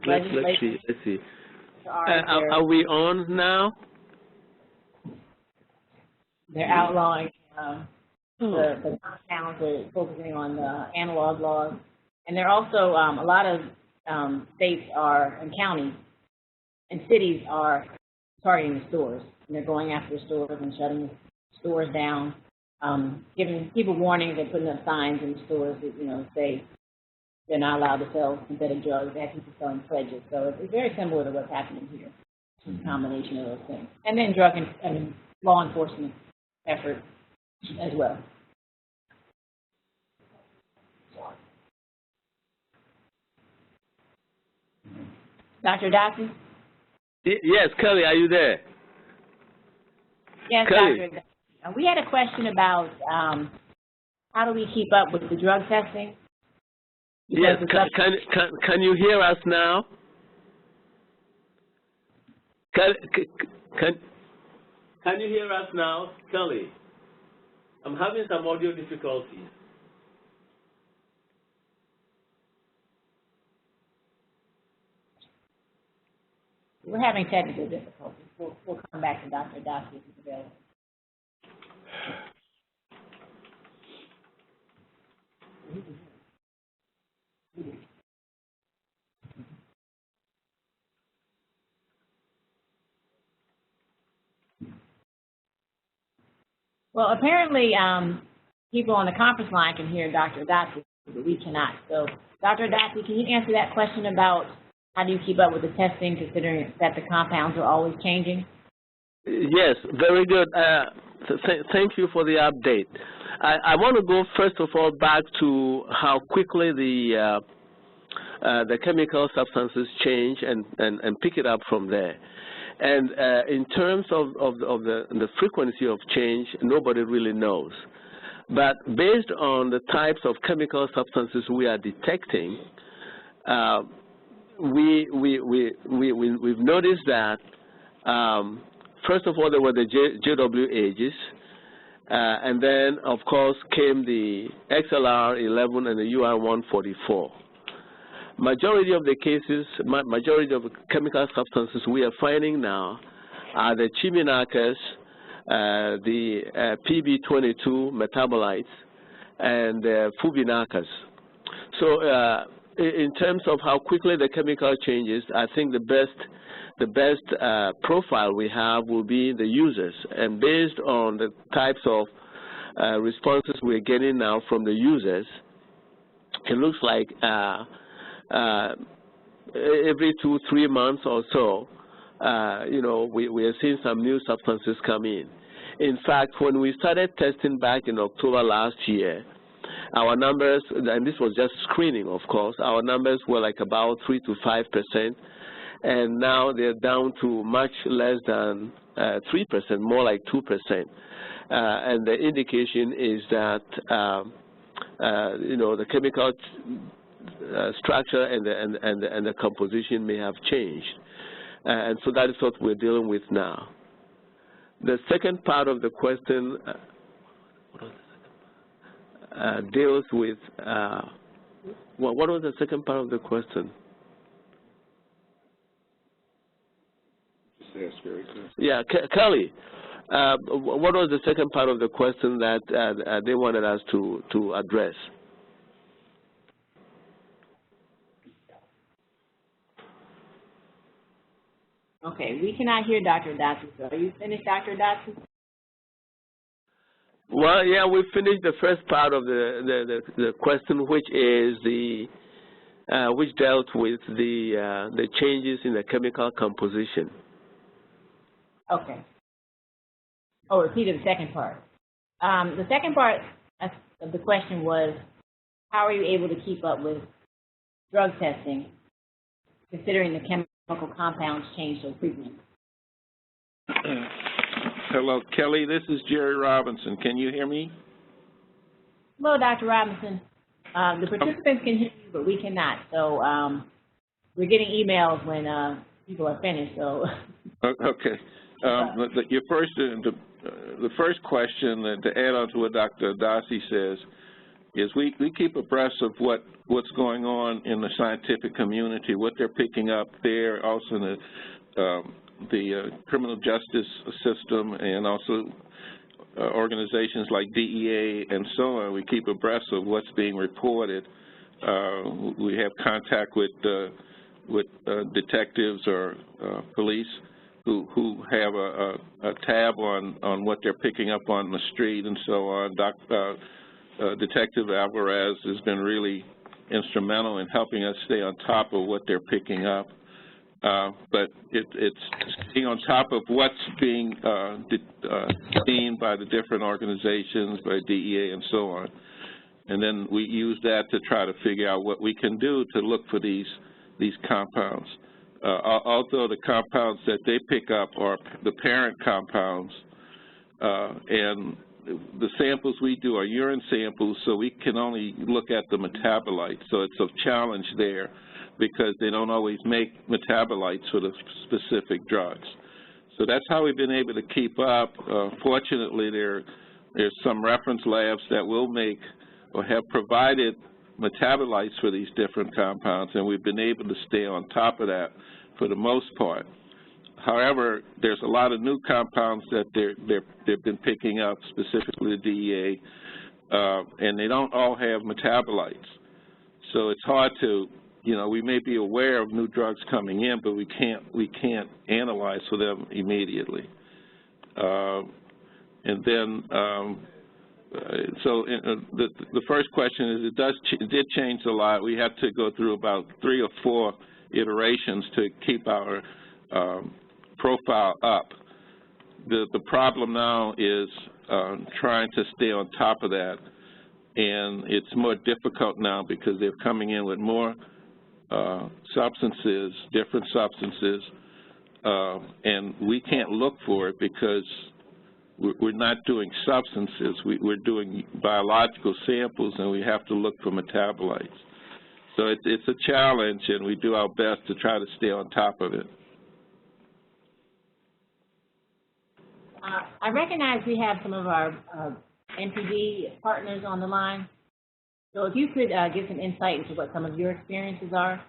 Let's see. Are we on now? They're outlawing the compounds are focusing on the analog laws. And there are also a lot of states and counties and cities are targeting the stores. And they're going after the stores and shutting stores down, giving people warnings and putting up signs in the stores that, say they're not allowed to sell synthetic drugs. They have people selling pledges. So it's very similar to what's happening here. It's a combination of those things. And then law enforcement efforts as well. Dr. Dotson? Yes, Kelly, are you there? Yes, Kelly. Dr. Dotson. We had a question about how do we keep up with the drug testing? Yes, can you hear us now? Can you hear us now, Kelly? I'm having some audio difficulties. We're having technical difficulties. We'll come back to Dr. Dotson if he's available. Well, apparently, people on the conference line can hear Dr. Dotson, but we cannot. So, Dr. Dotson, can you answer that question about how do you keep up with the testing, considering that the compounds are always changing? Yes, very good. Thank you for the update. I want to go, first of all, back to how quickly the the chemical substances change and pick it up from there. And in terms of the frequency of change, nobody really knows. But based on the types of chemical substances we are detecting, we've noticed that, first of all, there were the JW ages, and then, of course, came the XLR11 and the UR144. Majority of the cases, majority of the chemical substances we are finding now are the chiminakas, the PB22 metabolites, and fubinakas. So in terms of how quickly the chemical changes, I think the best profile we have will be the users. And based on the types of responses we're getting now from the users, it looks like every 2-3 months or so, we are seeing some new substances come in. In fact, when we started testing back in October last year, our numbers, and this was just screening, of course, our numbers were like about 3 to 5%, and now they're down to much less than 3%, more like 2%. And the indication is that, the chemical structure and the composition may have changed. And so that is what we're dealing with now. The second part of the question deals with, what was the second part of the question? Yeah, Kelly, what was the second part of the question that they wanted us to address? Okay, we cannot hear Dr. Dotson. So are you finished, Dr. Dotson? Well, yeah, we finished the first part of the question, which is which dealt with the changes in the chemical composition. Okay. Oh, repeated the second part. The second part of the question was, how are you able to keep up with drug testing, considering the chemical compounds change so frequently? Hello, Kelly. This is Jerry Robinson. Can you hear me? Hello, Dr. Robinson. The participants can hear you, but we cannot. So we're getting emails when people are finished. So. Okay. The first question, to add on to what Dr. Adasi says, is we keep abreast of what's going on in the scientific community, what they're picking up there, also in the criminal justice system, and also organizations like DEA and so on. We keep abreast of what's being reported. We have contact with detectives or police who have a tab on what they're picking up on the street and so on. Detective Alvarez has been really instrumental in helping us stay on top of what they're picking up. But it's staying on top of what's being seen by the different organizations, by DEA and so on. And then we use that to try to figure out what we can do to look for these compounds. Although the compounds that they pick up are the parent compounds, and the samples we do are urine samples, so we can only look at the metabolites. So it's a challenge there because they don't always make metabolites for the specific drugs. So that's how we've been able to keep up. Fortunately, there's some reference labs that will make or have provided metabolites for these different compounds, and we've been able to stay on top of that for the most part. However, there's a lot of new compounds that they've been picking up, specifically the DEA, and they don't all have metabolites. So it's hard to, we may be aware of new drugs coming in, but we can't analyze for them immediately. And then, the first question is, it did change a lot. We had to go through about 3 or 4 iterations to keep our profile up. The problem now is trying to stay on top of that, and it's more difficult now because they're coming in with more substances, different substances, and we can't look for it because we're not doing substances. We're doing biological samples, and we have to look for metabolites. So it's a challenge, and we do our best to try to stay on top of it. I recognize we have some of our NPD partners on the line. So if you could give some insight into what some of your experiences are,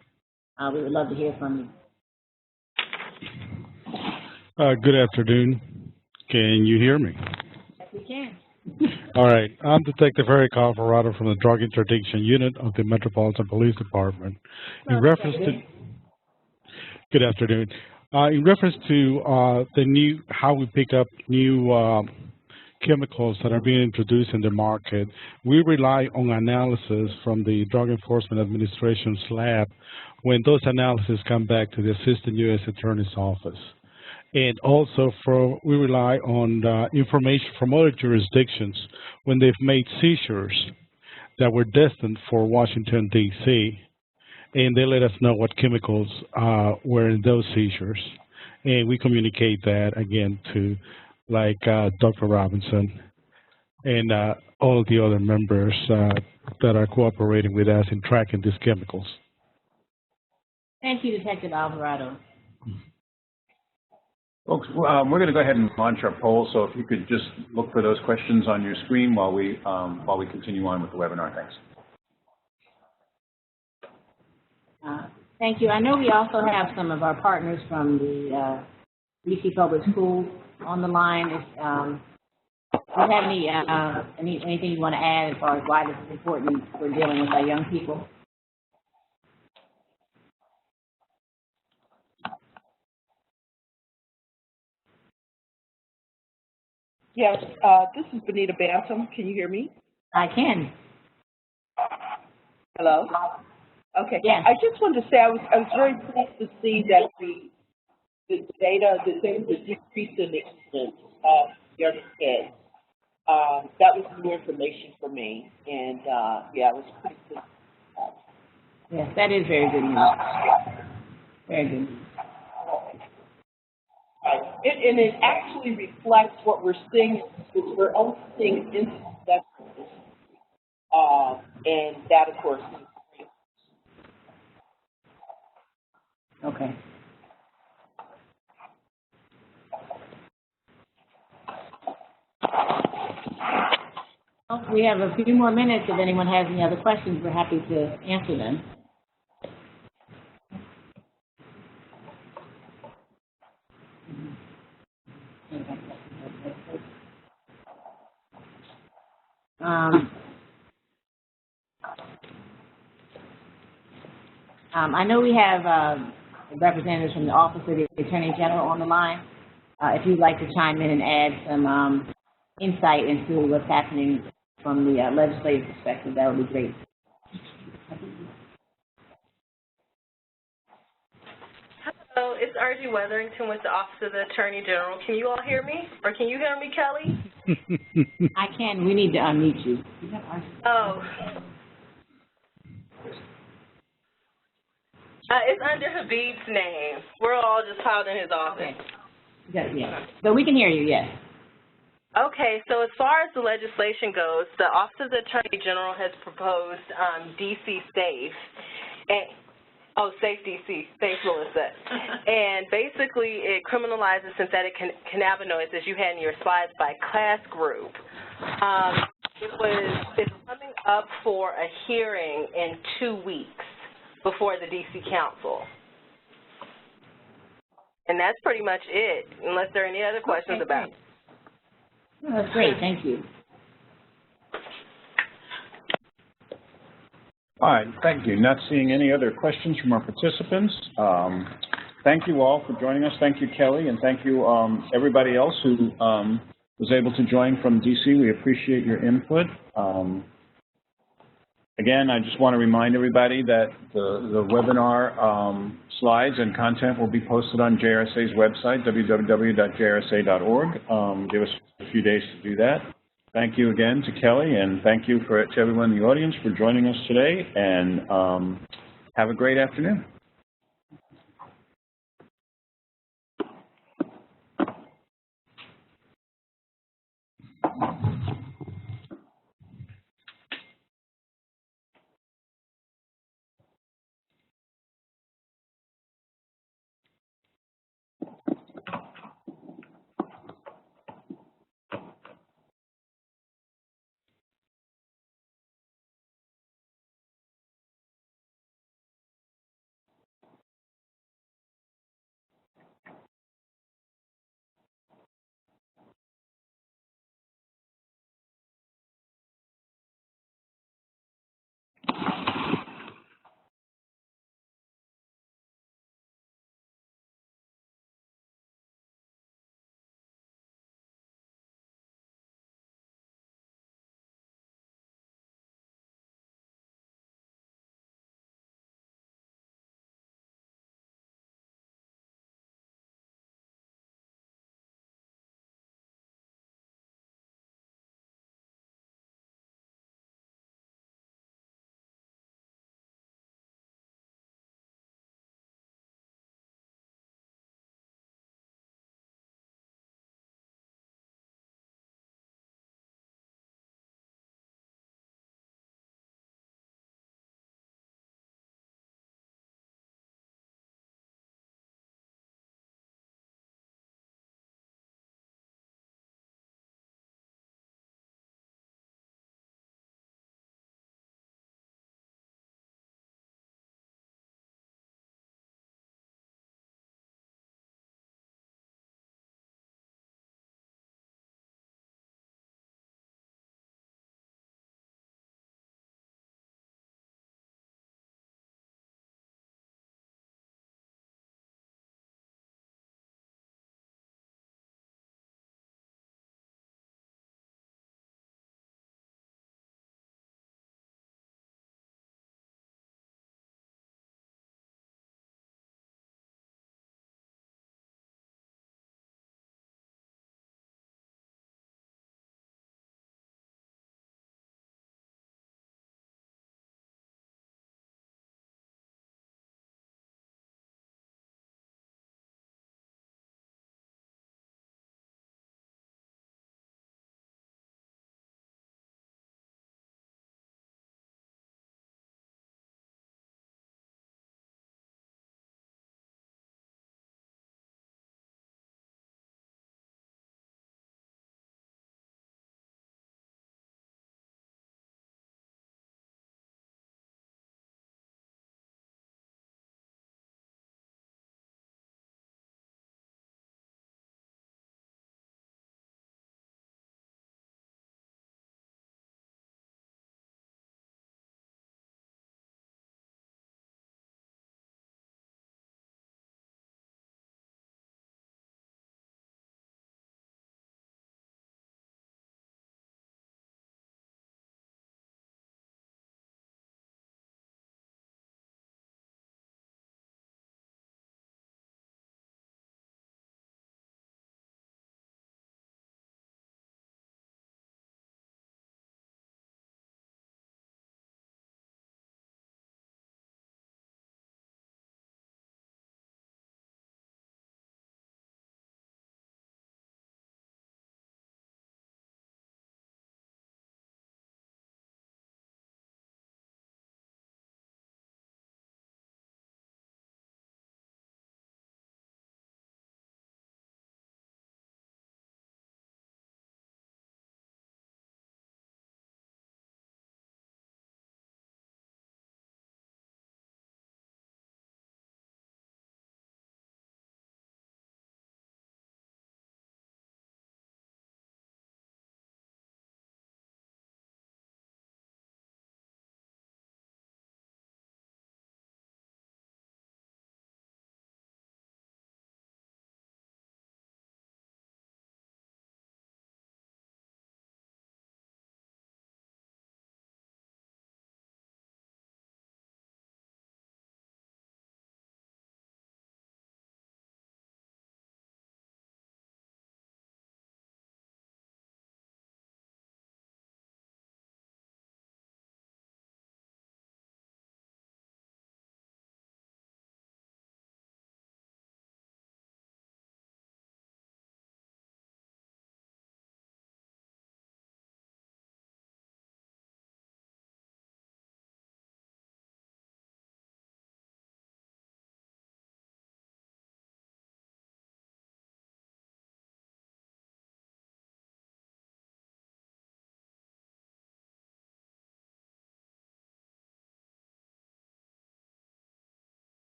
we would love to hear from you. Good afternoon. Can you hear me? Yes, we can. All right. I'm Detective Eric Alvarado from the Drug Interdiction Unit of the Metropolitan Police Department. In reference to, good afternoon. In reference to how we pick up new chemicals that are being introduced in the market, we rely on analysis from the Drug Enforcement Administration's lab when those analyses come back to the Assistant U.S. Attorney's Office. And also we rely on information from other jurisdictions when they've made seizures that were destined for Washington, D.C., and they let us know what chemicals were in those seizures. And we communicate that, again, to Dr. Robinson and all the other members that are cooperating with us in tracking these chemicals. Thank you, Detective Alvarado. Folks, we're going to go ahead and launch our poll, so if you could just look for those questions on your screen while we continue on with the webinar. Thanks. Thank you. I know we also have some of our partners from the DC Public Schools on the line. If you have anything you want to add as far as why this is important for dealing with our young people? Yes, this is Benita Bantam. Can you hear me? I can. Hello? Okay. Yes. I just wanted to say I was very pleased to see that the data, the decrease in the incidence of young kids. That was new information for me, and yeah, it was pretty good. Yes, that is very good news. Very good news. And it actually reflects what we're seeing, because we're only seeing incident deaths, and that, of course, is okay. Well, we have a few more minutes. If anyone has any other questions, we're happy to answer them. I know we have representatives from the Office of the Attorney General on the line. If you'd like to chime in and add some insight into what's happening from the legislative perspective, that would be great. Hello, it's R.G. Weatherington with the Office of the Attorney General. Can you all hear me? Or can you hear me, Kelly? I can. We need to unmute you. Oh. It's under Habib's name. We're all just filed in his office. Okay. Yeah. So we can hear you, yes. Okay, so as far as the legislation goes, the Office of the Attorney General has proposed DC SAFE. Safe DC, Safe Melissa. And basically it criminalizes synthetic cannabinoids, as you had in your slides, by class group. It's coming up for a hearing in 2 weeks before the DC Council. And that's pretty much it, unless there are any other questions about it. No, that's great, thank you. All right, thank you. Not seeing any other questions from our participants. Thank you all for joining us. Thank you, Kelly, and thank you everybody else who was able to join from DC. We appreciate your input. Again, I just want to remind everybody that the webinar slides and content will be posted on JRSA's website, www.jrsa.org. Give us a few days to do that. Thank you again to Kelly, and thank you to everyone in the audience for joining us today. And Have a great afternoon.